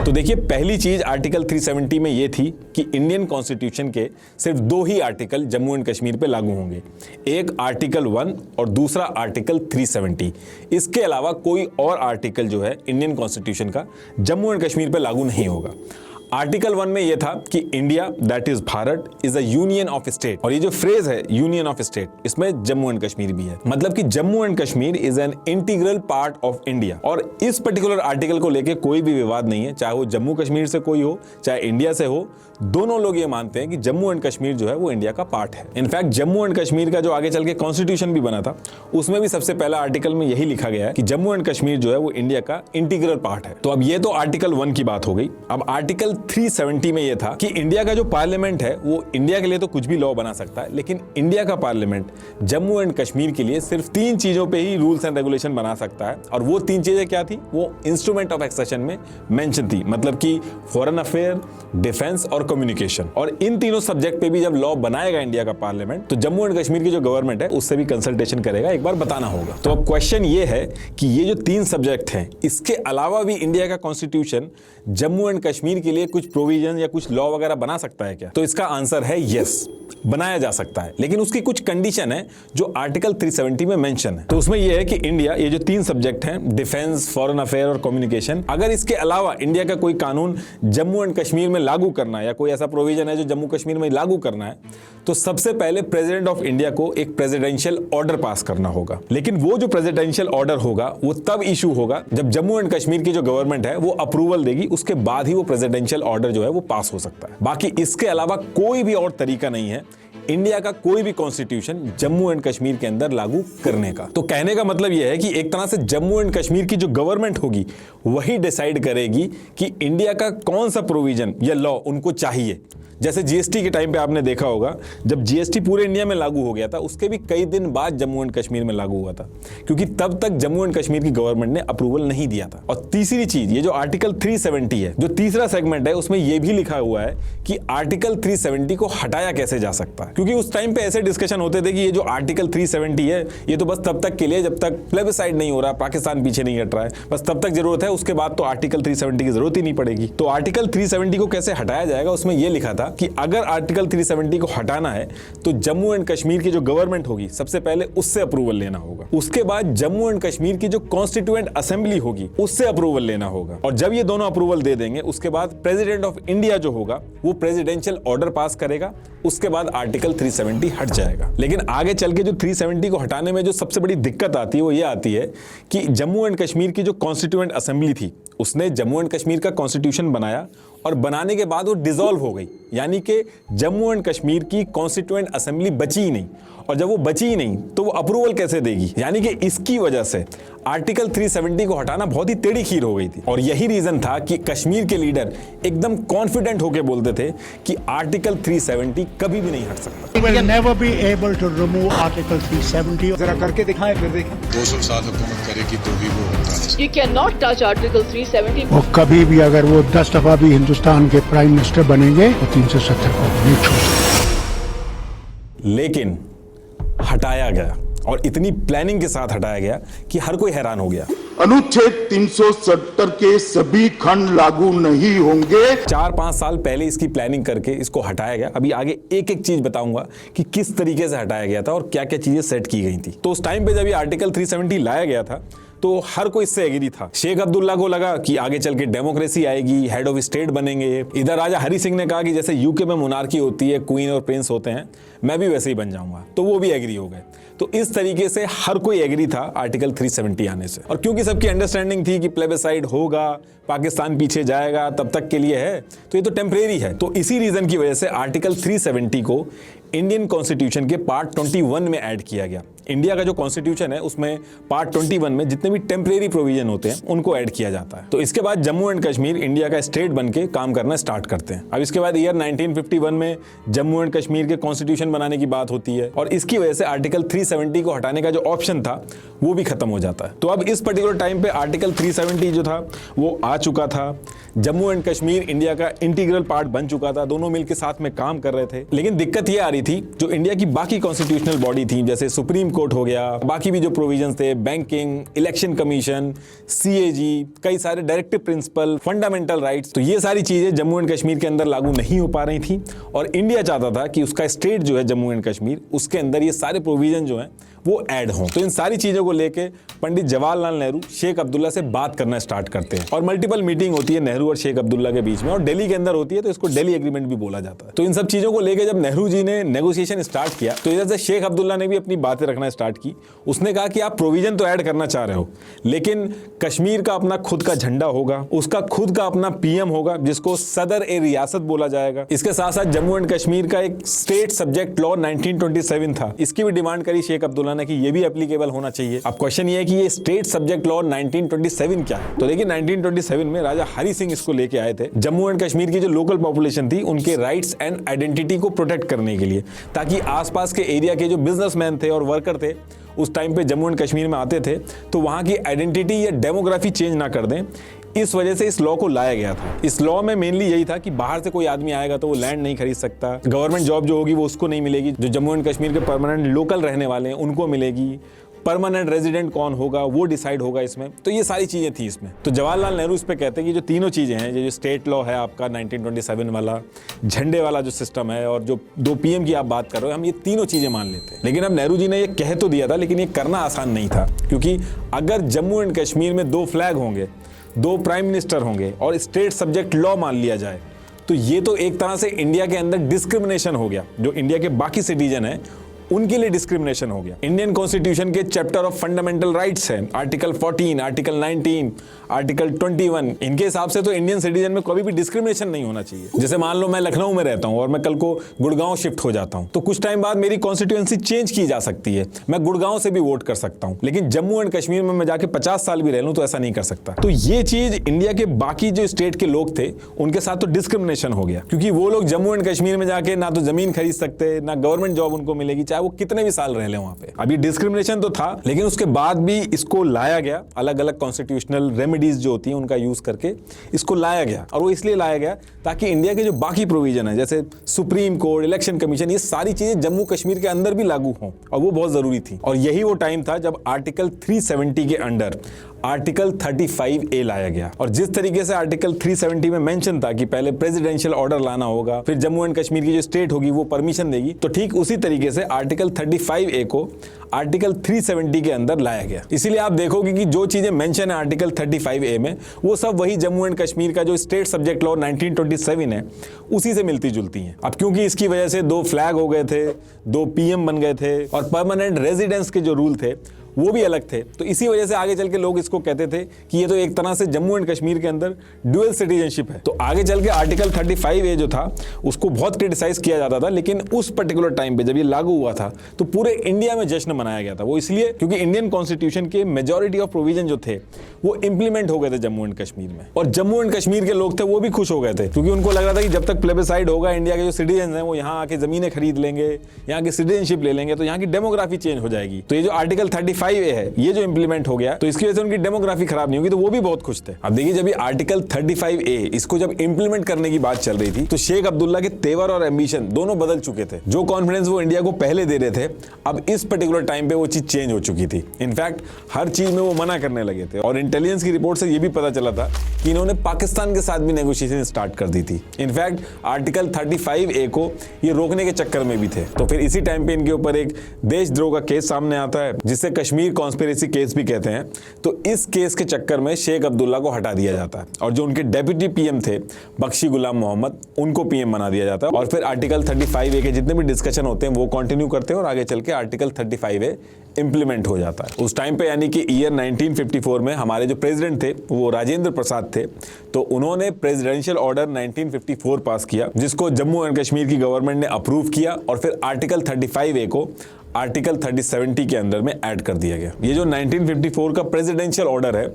तो देखिए पहली चीज आर्टिकल 370 में ये थी कि इंडियन कॉन्स्टिट्यूशन के सिर्फ 2 ही आर्टिकल जम्मू एंड कश्मीर पे लागू होंगे, एक आर्टिकल 1 और दूसरा आर्टिकल 370। इसके अलावा कोई और आर्टिकल जो है इंडियन कॉन्स्टिट्यूशन का जम्मू एंड कश्मीर पे लागू नहीं होगा। आर्टिकल 1 में यह था कि India that is Bharat is a union of state, और ये जो फ्रेज है यूनियन ऑफ स्टेट इसमें जम्मू एंड कश्मीर भी है, मतलब कि Jammu and Kashmir is an integral part of India. और इस पर्टिकुलर आर्टिकल को लेके कोई भी विवाद नहीं है, चाहे वो जम्मू कश्मीर से कोई हो चाहे इंडिया से हो, दोनों लोग ये मानते हैं कि जम्मू एंड कश्मीर जो है वो इंडिया का पार्ट है। इनफैक्ट जम्मू एंड कश्मीर का जो आगे चल के कॉन्स्टिट्यूशन भी बना था उसमें भी सबसे पहला आर्टिकल में यही लिखा गया है कि जम्मू एंड कश्मीर जो है वो इंडिया का इंटीग्रल पार्ट है। तो अब ये तो आर्टिकल 1 की बात हो गई। अब आर्टिकल 370 में यह था कि इंडिया का जो पार्लियामेंट है वो इंडिया के लिए तो कुछ भी लॉ बना सकता है, लेकिन इंडिया का पार्लियामेंट जम्मू एंड कश्मीर के लिए सिर्फ 3 चीजों पे ही रूल्स एंड रेगुलेशन बना सकता है। और वो 3 चीजें क्या थी? वो इंस्ट्रूमेंट ऑफ एक्सेशन में मेंशन थी, मतलब कि फॉरेन अफेयर, डिफेंस और कम्युनिकेशन। और इन तीनों सब्जेक्ट पे भी जब लॉ बनाएगा इंडिया का पार्लियामेंट, तो जम्मू एंड कश्मीर की जो गवर्नमेंट है उससे भी कंसल्टेशन करेगा, एक बार बताना होगा। तो अब क्वेश्चन ये है कि ये जो 3 सब्जेक्ट हैं, इसके अलावा भी इंडिया का कॉन्स्टिट्यूशन जम्मू एंड कश्मीर के लिए कुछ प्रोविजन या कुछ लॉ वगैरह बना सकता है क्या? तो इसका आंसर है यस, बनाया जा सकता है, लेकिन उसकी कुछ कंडीशन है जो आर्टिकल 370 में मेंशन है। तो उसमें यह है कि इंडिया, ये जो 3 सब्जेक्ट हैं, डिफेंस, फॉरेन अफेयर और कम्युनिकेशन, अगर इसके अलावा इंडिया का कोई कानून जम्मू एंड कश्मीर में लागू करना है या कोई ऐसा प्रोविजन है जो जम्मू कश्मीर में लागू करना है, तो सबसे पहले प्रेसिडेंट ऑफ इंडिया को एक प्रेसिडेंशियल ऑर्डर पास करना होगा। लेकिन वो जो प्रेसिडेंशियल ऑर्डर होगा वो तब इशू होगा जब जम्मू एंड कश्मीर की जो गवर्नमेंट है वो अप्रूवल देगी, उसके बाद ही वो प्रेसिडेंशियल ऑर्डर जो है वो पास हो सकता है। बाकी इसके अलावा कोई भी और तरीका नहीं है इंडिया का कोई भी कॉन्स्टिट्यूशन जम्मू एंड कश्मीर के अंदर लागू करने का। तो कहने का मतलब यह है कि एक तरह से जम्मू एंड कश्मीर की जो गवर्नमेंट होगी वही डिसाइड करेगी कि इंडिया का कौन सा प्रोविजन या लॉ उनको चाहिए। जैसे जीएसटी के टाइम पे आपने देखा होगा, जब जीएसटी पूरे इंडिया में लागू हो गया था, उसके भी कई दिन बाद जम्मू एंड कश्मीर में लागू हुआ था, क्योंकि तब तक जम्मू एंड कश्मीर की गवर्नमेंट ने अप्रूवल नहीं दिया था। और तीसरी चीज, ये जो आर्टिकल 370 है, जो तीसरा सेगमेंट है, उसमें यह भी लिखा हुआ है कि आर्टिकल 370 को हटाया कैसे जा सकता है। क्योंकि उस टाइम पे ऐसे डिस्कशन होते थे कि ये जो आर्टिकल 370 है ये तो बस तब तक के लिए जब तक प्लेबिसाइड नहीं हो रहा, पाकिस्तान पीछे नहीं हट रहा है, बस तब तक जरूरत है, उसके बाद तो आर्टिकल 370 की जरूरत ही नहीं पड़ेगी। तो आर्टिकल 370 को कैसे हटाया जाएगा, उसमें यह लिखा था कि अगर आर्टिकल 370 को हटाना है तो जम्मू एंड कश्मीर की जो गवर्नमेंट होगी सबसे पहले उससे अप्रूवल लेना होगा, उसके बाद जम्मू एंड कश्मीर की जो कॉन्स्टिट्यूएंट असेंबली होगी उससे अप्रूवल लेना होगा, और जब ये दोनों अप्रूवल दे देंगे उसके बाद प्रेसिडेंट ऑफ इंडिया जो होगा वो प्रेसिडेंशियल ऑर्डर पास करेगा, उसके बाद आर्टिकल 370 हट जाएगा। लेकिन आगे चल के जो 370 को हटाने में जो सबसे बड़ी दिक्कत आती है वो ये आती है कि जम्मू एंड कश्मीर की जो कॉन्स्टिट्यूएंट असेंबली थी उसने जम्मू एंड कश्मीर का कॉन्स्टिट्यूशन बनाया, और बनाने के बाद वो डिसॉल्व हो गई, यानी कि जम्मू एंड कश्मीर की कॉन्स्टिट्यूएंट असेंबली बची ही नहीं। और जब वो बची ही नहीं तो वो अप्रूवल कैसे देगी, यानी कि इसकी वजह से आर्टिकल 370 को हटाना बहुत ही टेढ़ी खीर हो गई थी। और यही रीजन था कि कश्मीर के लीडर एकदम कॉन्फिडेंट होकर बोलते थे कि आर्टिकल 370 कभी भी नहीं हट सकता। We will never be able to remove Article 370. जरा करके दिखाएं, फिर देखें। 200 साल हुकूमत करेगी तो भी वो होता है। You cannot touch Article 370. वो कभी भी अगर वो 10 दफा भी हिंदुस्तान के प्राइम मिनिस्टर बनेंगे तो 370 को नहीं छोड़ सकते। लेकिन हटाया गया, और इतनी प्लानिंग के साथ हटाया गया कि हर कोई हैरान हो गया। अनुच्छेद 370 के सभी खंड लागू नहीं होंगे। 4-5 साल पहले इसकी प्लानिंग करके इसको हटाया गया। अभी आगे एक एक चीज बताऊंगा कि किस तरीके से हटाया गया था और क्या क्या चीजें सेट की गई थी। तो उस टाइम पे जब ये आर्टिकल 370 लाया गया था तो हर कोई इससे एग्री था। शेख अब्दुल्ला को लगा कि आगे चल के डेमोक्रेसी आएगी, हेड ऑफ स्टेट बनेंगे। इधर राजा हरि सिंह ने कहा कि जैसे यूके में मोनार्की होती है, क्वीन और प्रिंस होते हैं, मैं भी वैसे ही बन जाऊंगा, तो वो भी एग्री हो गए। तो इस तरीके से हर कोई एग्री था आर्टिकल 370 आने से। और क्योंकि सबकी अंडरस्टैंडिंग थी कि प्लेबिसाइड होगा, पाकिस्तान पीछे जाएगा, तब तक के लिए है, तो ये तो टेम्परेरी है। तो इसी रीजन की वजह से आर्टिकल 370 को इंडियन कॉन्स्टिट्यूशन के पार्ट 21 में ऐड किया गया। इंडिया का जो कॉन्स्टिट्यूशन है उसमें पार्ट 21 में जितने भी टेम्परेरी प्रोविजन होते हैं उनको ऐड किया जाता है। तो इसके बाद जम्मू एंड कश्मीर इंडिया का स्टेट बन के काम करना स्टार्ट करते हैं। अब इसके बाद ईयर 1951 में जम्मू एंड कश्मीर के कॉन्स्टिट्यूशन बनाने की बात होती है, और इसकी वजह से आर्टिकल 370 को हटाने का जो ऑप्शन था वो भी खत्म हो जाता है। तो अब इस पर्टिकुलर टाइम पे आर्टिकल 370 जो था वो आ चुका था। जम्मू एंड कश्मीर इंडिया का इंटीग्रल पार्ट बन चुका था, दोनों मिलकर साथ में काम कर रहे थे। लेकिन दिक्कत ये आ रही थी, जो इंडिया की बाकी कॉन्स्टिट्यूशनल बॉडी थी, जैसे सुप्रीम कोर्ट हो गया, बाकी भी जो प्रोविजंस थे, बैंकिंग, इलेक्शन कमीशन, सीएजी, कई सारे डायरेक्टिव प्रिंसिपल, फंडामेंटल राइट्स, तो ये सारी चीजें जम्मू एंड कश्मीर के अंदर लागू नहीं हो पा रही थी। और इंडिया चाहता था कि उसका स्टेट जो है जम्मू एंड कश्मीर, उसके अंदर ये सारे प्रोविजन जो हैं वो ऐड हों। तो इन सारी चीजों को लेके पंडित जवाहरलाल नेहरू शेख अब्दुल्ला से बात करना स्टार्ट करते हैं, और मल्टीपल मीटिंग होती है नेहरू और शेख अब्दुल्ला के बीच में, और दिल्ली के अंदर होती है, तो इसको दिल्ली एग्रीमेंट भी बोला जाता है। तो इन सब चीजों को लेके जब नेहरू जी ने नेगोशिएशन स्टार्ट किया तो इधर से शेख अब्दुल्ला ने भी अपनी बातें रखना स्टार्ट की। उसने कहा कि आप प्रोविजन तो ऐड करना चाह रहे हो, लेकिन कश्मीर का अपना खुद का झंडा होगा, उसका खुद का अपना पीएम होगा जिसको सदर ए रियासत बोला जाएगा। इसके साथ साथ जम्मू एंड कश्मीर का एक स्टेट सब्जेक्ट लॉ 1927 था, इसकी भी डिमांड करी शेख अब्दुल्ला आंदोलन है कि ये भी एप्लीकेबल होना चाहिए। अब क्वेश्चन ये है कि ये स्टेट सब्जेक्ट लॉ 1927 क्या है। तो देखिए 1927 में राजा हरि सिंह इसको लेके आए थे जम्मू एंड कश्मीर की जो लोकल पॉपुलेशन थी उनके राइट्स एंड आइडेंटिटी को प्रोटेक्ट करने के लिए, ताकि आसपास के एरिया के जो बिजनेसमैन थे और वर्कर थे उस टाइम पे जम्मू एंड कश्मीर में आते थे तो वहां की आइडेंटिटी या डेमोग्राफी चेंज ना कर दें। इस वजह से इस लॉ को लाया गया था। इस लॉ में मेनली यही था कि बाहर से कोई आदमी आएगा तो वो लैंड नहीं खरीद सकता, गवर्नमेंट जॉब जो होगी वो उसको नहीं मिलेगी, जो जम्मू एंड कश्मीर के परमानेंट लोकल रहने वाले हैं उनको मिलेगी, परमानेंट रेजिडेंट कौन होगा वो डिसाइड होगा इसमें। तो ये सारी चीजें थी इसमें। तो जवाहरलाल नेहरू इस पे कहते हैं कि जो तीनों चीजें हैं, ये जो स्टेट लॉ है आपका 1927 वाला, झंडे वाला जो सिस्टम है और जो 2 PM की आप बात कर रहे हो, हम ये तीनों चीजें मान लेते हैं। लेकिन अब नेहरू जी ने ये कह तो दिया था लेकिन ये करना आसान नहीं था, क्योंकि अगर जम्मू एंड कश्मीर में 2 फ्लैग होंगे, 2 प्राइम मिनिस्टर होंगे और स्टेट सब्जेक्ट लॉ मान लिया जाए तो ये तो एक तरह से इंडिया के अंदर डिस्क्रिमिनेशन हो गया। जो इंडिया के बाकी सिटीजन है उनके लिए डिस्क्रिमिनेशन हो गया। इंडियन कॉन्स्टिट्यूशन के चैप्टर ऑफ फंडामेंटल राइट्स हैं, आर्टिकल 14, आर्टिकल 19, आर्टिकल 21, इनके हिसाब से तो इंडियन सिटीजन में कभी भी डिस्क्रिमिनेशन नहीं होना चाहिए। जैसे मान लो मैं लखनऊ में रहता हूं और मैं कल को गुड़गांव शिफ्ट हो जाता हूं तो कुछ टाइम बाद मेरी कॉन्स्टिट्यूएंसी चेंज की जा सकती है, मैं गुड़गांव से भी वोट कर सकता हूं, लेकिन जम्मू एंड कश्मीर में मैं जाके 50 साल भी रह लूं तो ऐसा नहीं कर सकता। तो ये चीज इंडिया के बाकी जो स्टेट के लोग थे उनके साथ तो डिस्क्रिमिनेशन हो गया, क्योंकि वो लोग जम्मू एंड कश्मीर में जाके ना तो जमीन खरीद सकते, ना गवर्नमेंट जॉब उनको मिलेगी, चाहे वो कितने भी साल रह ले वहां पे। अभी डिस्क्रिमिनेशन तो था लेकिन उसके बाद भी इसको लाया गया, अलग अलग कॉन्स्टिट्यूशनल रेमेडीज जो होती हैं उनका यूज करके इसको लाया गया। और वो इसलिए लाया गया ताकि इंडिया के जो बाकी प्रोविजन है जैसे सुप्रीम कोर्ट, इलेक्शन कमीशन, ये सारी चीजें जम्मू कश्मीर के अंदर भी लागू हों, और वो बहुत जरूरी थी। और यही वो टाइम था जब आर्टिकल 370 के अंडर आर्टिकल 35A लाया गया। और जिस तरीके से आर्टिकल 370 में मेंशन था कि पहले प्रेसिडेंशियल ऑर्डर लाना होगा, फिर जम्मू एंड कश्मीर की जो स्टेट होगी वो परमिशन देगी, तो ठीक उसी तरीके से आर्टिकल 35A को आर्टिकल 370 के अंदर लाया गया। इसीलिए आप देखोगे कि जो चीजें मेंशन है आर्टिकल 35A में वो सब वही जम्मू एंड कश्मीर का जो स्टेट सब्जेक्ट लॉ 1927 है उसी से मिलती जुलती हैं। अब क्योंकि इसकी वजह से 2 फ्लैग हो गए थे, 2 PM बन गए थे और परमानेंट रेजिडेंस के जो रूल थे वो भी अलग थे, तो इसी वजह से आगे चल के लोग इसको कहते थे कि ये तो एक तरह से जम्मू एंड कश्मीर के अंदर ड्यूअल सिटीजनशिप है। तो आगे चल के आर्टिकल 35A जो था उसको बहुत क्रिटिसाइज किया जाता था, लेकिन उस पर्टिकुलर टाइम पे जब ये लागू हुआ था तो पूरे इंडिया में जश्न मनाया गया था। वो इसलिए क्योंकि इंडियन कॉन्स्टिट्यूशन के मेजॉरिटी ऑफ प्रोविजन जो थे वो इंप्लीमेंट हो गए थे जम्मू एंड कश्मीर में, और जम्मू एंड कश्मीर के लोग थे वो भी खुश हो गए थे, क्योंकि उनको लग रहा था कि जब तक प्लेबिसाइड होगा इंडिया के जो सिटीजन हैं वो यहाँ आके जमीनें खरीद लेंगे, यहाँ की सिटीजनशिप ले लेंगे, तो यहाँ की डेमोग्राफी चेंज हो जाएगी। तो ये जो आर्टिकल 35A है ये जो इंप्लीमेंट हो गया तो इसकी वजह से उनकी डेमोग्राफी खराब नहीं होगी, तो वो भी बहुत खुश थे। अब देखिए जब ये आर्टिकल 35A इसको जब इंप्लीमेंट करने की बात चल रही थी तो शेख अब्दुल्ला के तेवर और एम्बिशन दोनों बदल चुके थे। जो कॉन्फिडेंस वो इंडिया को पहले दे रहे थे अब इस पर्टिकुलर टाइम पे वो चीज चेंज हो चुकी थी। इनफैक्ट हर चीज में वो मना करने लगे थे, और इंटेलिजेंस की रिपोर्ट से ये भी पता चला था कि इन्होंने पाकिस्तान के साथ भी नेगोशिएशन स्टार्ट कर दी थी। इनफैक्ट आर्टिकल 35A को ये रोकने के चक्कर में भी थे। तो फिर इसी टाइम पे इनके ऊपर एक देशद्रोह का केस सामने आता है जिसे कश्मीर कॉन्स्पिरेसी केस भी कहते हैं। तो इस केस के चक्कर में शेख अब्दुल्ला को हटा दिया जाता है और जो उनके डेप्यूटी PM थे बख्शी गुलाम मोहम्मद उनको PM बना दिया जाता है। और फिर आर्टिकल 35A के जितने भी डिस्कशन होते हैं वो कंटिन्यू करते हैं और आगे चल के आर्टिकल 35A इंप्लीमेंट हो जाता है। उस टाइम पे यानी कि ईयर 1954 में हमारे जो प्रेसिडेंट थे वो राजेंद्र प्रसाद थे, तो उन्होंने प्रेसिडेंशियल ऑर्डर 1954 पास किया जिसको जम्मू एंड कश्मीर की गवर्नमेंट ने अप्रूव किया, और फिर आर्टिकल 35A को आर्टिकल 3070 के अंदर में ऐड कर दिया गया। ये जो 1954 का प्रेसिडेंशियल ऑर्डर है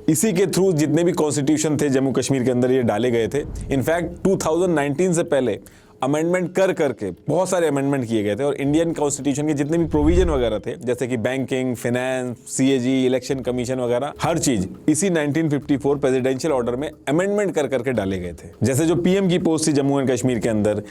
इसी के थ्रू जितने भी कॉन्स्टिट्यूशन थे जम्मू कश्मीर के अंदर ये डाले गए थे। इनफैक्ट 2019 से पहले अमेंडमेंट कर करके बहुत सारे अमेंडमेंट किए गए थे, और इंडियन कॉन्स्टिट्यूशन के जितने भी प्रोविजन वगैरह थे जैसे कि banking, finance, CAG, election commission वगैरह हर चीज इसी 1954 प्रेसिडेंशियल ऑर्डर में अमेंडमेंट कर करके डाले गए थे। जैसे जो PM की पोस्ट थी जम्मू एंड कश्मीर के अंदर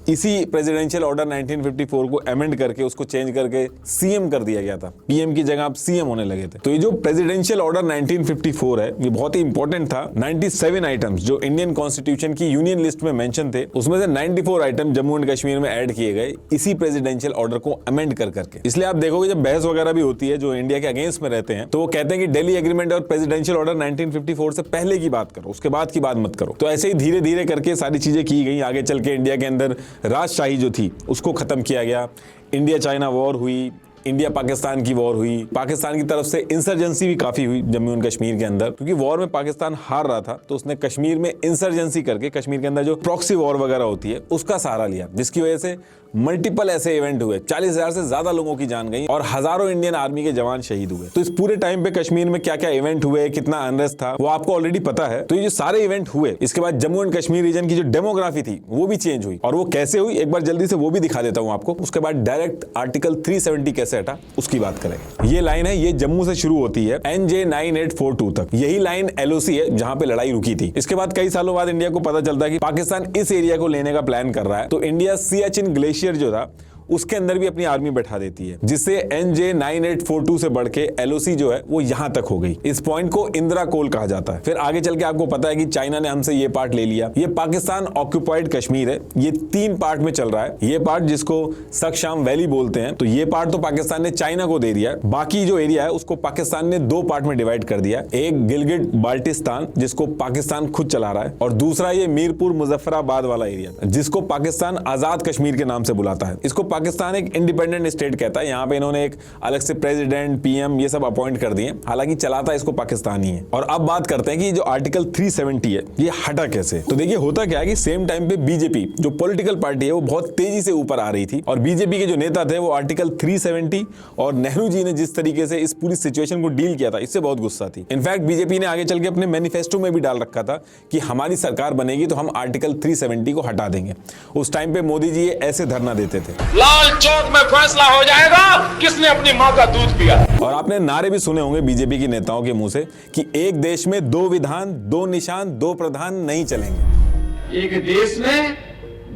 इसी प्रेसिडेंशियल ऑर्डर 1954 को अमेंड करके उसको चेंज करके CM कर दिया गया था। PM की जगह आप CM होने लगे थे। तो ये जो प्रेसिडेंशियल ऑर्डर 1954 है ये बहुत ही इंपॉर्टेंट था। 97 आइटम्स जो इंडियन कॉन्स्टिट्यूशन की यूनियन लिस्ट में मेंशन थे उसमें से 94 आइटम जम्मू एंड कश्मीर में ऐड किए गए इसी प्रेसिडेंशियल ऑर्डर को अमेंड कर करके। इसलिए आप देखोगे जब बहस वगैरह भी होती है जो इंडिया के अगेंस्ट में रहते हैं तो वो कहते हैं कि दिल्ली एग्रीमेंट और प्रेसिडेंशियल ऑर्डर 1954 से पहले की बात करो, उसके बाद की बात मत करो। तो ऐसे ही धीरे धीरे करके सारी चीजें की गई। आगे चल के इंडिया के अंदर राजशाही जो थी उसको खत्म किया गया, इंडिया चाइना वॉर हुई, इंडिया पाकिस्तान की वॉर हुई, पाकिस्तान की तरफ से इंसर्जेंसी भी काफी हुई जम्मू एंड कश्मीर के अंदर, क्योंकि वॉर में पाकिस्तान हार रहा था तो उसने कश्मीर में इंसर्जेंसी करके कश्मीर के अंदर जो प्रॉक्सी वॉर वगैरह होती है उसका सहारा लिया, जिसकी वजह से मल्टीपल ऐसे इवेंट हुए, 40,000 से ज्यादा लोगों की जान गई और हजारों इंडियन आर्मी के जवान शहीद हुए। तो इस पूरे टाइम पे कश्मीर में क्या क्या इवेंट हुए, कितना अनरेस्ट था, वो आपको ऑलरेडी पता है। तो ये जो सारे इवेंट हुए, इसके बाद जम्मू एंड कश्मीर रीजन की जो डेमोग्राफी थी वो भी चेंज हुई, और वो कैसे हुई एक बार जल्दी से वो भी दिखा देता हूं आपको। उसके बाद डायरेक्ट आर्टिकल 370 कैसे हटा उसकी बात करेंगे। ये लाइन है, ये जम्मू से शुरू होती है NJ 9842 तक, यही लाइन LOC है जहां पे लड़ाई रुकी थी। इसके बाद कई सालों बाद इंडिया को पता चलता है कि पाकिस्तान इस एरिया को लेने का प्लान कर रहा है, तो इंडिया सियाचिन ग्लेशियर जो था उसके अंदर भी अपनी आर्मी बैठा देती है, जिससे NJ 9842 से बढ़ के LOC जो है वो यहां तक हो गई। इस पॉइंट को इंदिरा कोल कहा जाता है। फिर आगे चल के आपको पता है कि चाइना ने हमसे ये पार्ट ले लिया। ये पाकिस्तान ऑक्यूपाइड कश्मीर है, ये 3 पार्ट में चल रहा है। ये पार्ट जिसको सक्शाम वैली बोलते हैं, तो ये पार्ट तो पाकिस्तान ने चाइना को दे दिया है। बाकी जो एरिया है उसको पाकिस्तान ने 2 पार्ट में डिवाइड कर दिया, एक गिलगिट बाल्टिस्तान जिसको पाकिस्तान खुद चला रहा है, और दूसरा ये मीरपुर मुजफ्फराबाद वाला एरिया जिसको पाकिस्तान आजाद कश्मीर के नाम से बुलाता है। इसको पाकिस्तान एक इंडिपेंडेंट स्टेट कहता है। यहाँ पे इन्होंने एक अलग से प्रेसिडेंट, PM ये सब अपॉइंट कर दिए, हालांकि चलाता इसको पाकिस्तान ही है। और अब बात करते हैं कि जो आर्टिकल 370 है ये हटा कैसे। तो देखिए होता क्या है कि सेम टाइम पे बीजेपी जो पॉलिटिकल पार्टी है वो बहुत तेजी से ऊपर आ रही थी, और बीजेपी के जो नेता थे वो आर्टिकल 370 और नेहरू जी ने जिस तरीके से इस पूरी सिचुएशन को डील किया था इससे बहुत गुस्सा थी। इनफैक्ट बीजेपी ने आगे चल के अपने मैनिफेस्टो में भी डाल रखा था कि हमारी सरकार बनेगी तो हम आर्टिकल 370 को हटा देंगे। उस टाइम पे मोदी जी ऐसे धरना देते थे, लाल चौक में फैसला हो जाएगा किसने अपनी मां का दूध पिया। और आपने नारे भी सुने होंगे बीजेपी के नेताओं के मुंह से कि एक देश में 2 विधान 2 निशान 2 प्रधान नहीं चलेंगे। एक देश में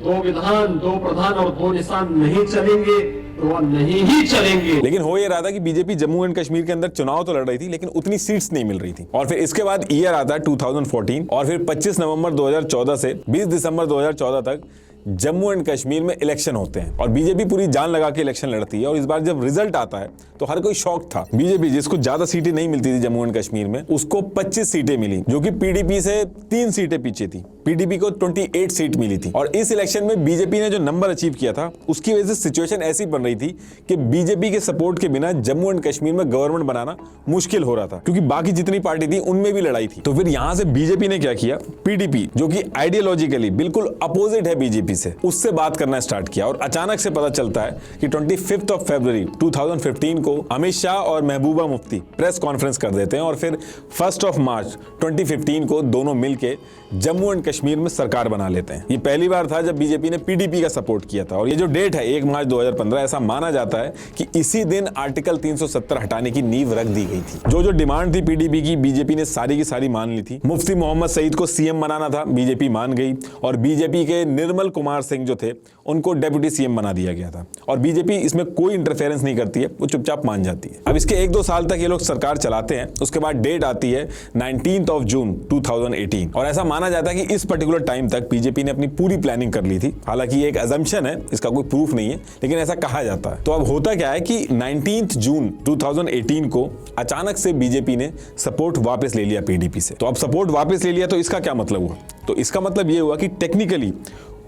2 विधान 2 प्रधान और 2 निशान नहीं चलेंगे तो वह नहीं ही चलेंगे। लेकिन हो ये रहा था कि बीजेपी जम्मू एंड कश्मीर के अंदर चुनाव तो लड़ रही थी लेकिन उतनी सीट्स नहीं मिल रही थी। और फिर इसके बाद ईयर आता है 2014, और फिर 25 नवंबर 2014 से 20 दिसंबर 2014 तक जम्मू एंड कश्मीर में इलेक्शन होते हैं, और बीजेपी पूरी जान लगा के इलेक्शन लड़ती है। और इस बार जब रिजल्ट आता है तो हर कोई शॉक था। बीजेपी जिसको ज्यादा सीटें नहीं मिलती थी जम्मू एंड कश्मीर में, उसको 25 सीटें मिली, जो कि PDP से 3 सीटें पीछे थी। PDP को 28 सीट मिली थी। और इस इलेक्शन में बीजेपी ने जो नंबर अचीव किया था उसकी वजह से सिचुएशन ऐसी बन रही थी कि बीजेपी के सपोर्ट के बिना जम्मू एंड कश्मीर में गवर्नमेंट बनाना मुश्किल हो रहा था, क्योंकि बाकी जितनी पार्टी थी उनमें भी लड़ाई थी। तो फिर यहां से बीजेपी ने क्या किया, PDP जो कि आइडियोलॉजिकली बिल्कुल अपोजिट है बीजेपी से, उससे बात करना स्टार्ट किया। और अचानक से पता चलता है कि 25 फरवरी 2015 को अमित शाह और महबूबा मुफ्ती प्रेस कॉन्फ्रेंस कर देते हैं, और फिर 1 मार्च 2015 को दोनों मिलके जम्मू एंड कश्मीर में सरकार बना लेते हैं। ये पहली बार था जब बीजेपी ने PDP का सपोर्ट किया था। और ये जो डेट है 1 मार्च 2015, ऐसा माना जाता है कि इसी दिन आर्टिकल 370 हटाने की नींव रख दी गई थी। जो डिमांड थी PDP की, बीजेपी ने सारी की सारी मान ली थी। मुफ्ती मोहम्मद सईद को CM बनाना था, बीजेपी मान गई, और बीजेपी के निर्मल कुमार सिंह जो थे उनको डेप्यूटी CM बना दिया गया था। और बीजेपी इसमें कोई इंटरफेरेंस नहीं करती है, वो चुपचाप मान जाती है। अब इसके 1-2 साल तक ये लोग सरकार चलाते हैं। उसके बाद डेट आती है 19 जून 2018, और ऐसा माना जाता है कि इस पर्टिकुलर टाइम तक बीजेपी ने अपनी पूरी प्लानिंग कर ली थी। हालांकि ये एक अजम्पशन है, इसका कोई प्रूफ नहीं है, लेकिन ऐसा कहा जाता है। तो अब होता क्या है कि 19 जून 2018 को अचानक से बीजेपी ने सपोर्ट वापस ले लिया PDP से। तो अब सपोर्ट वापस ले लिया तो इसका क्या मतलब हुआ? तो इसका मतलब ये हुआ कि टेक्निकली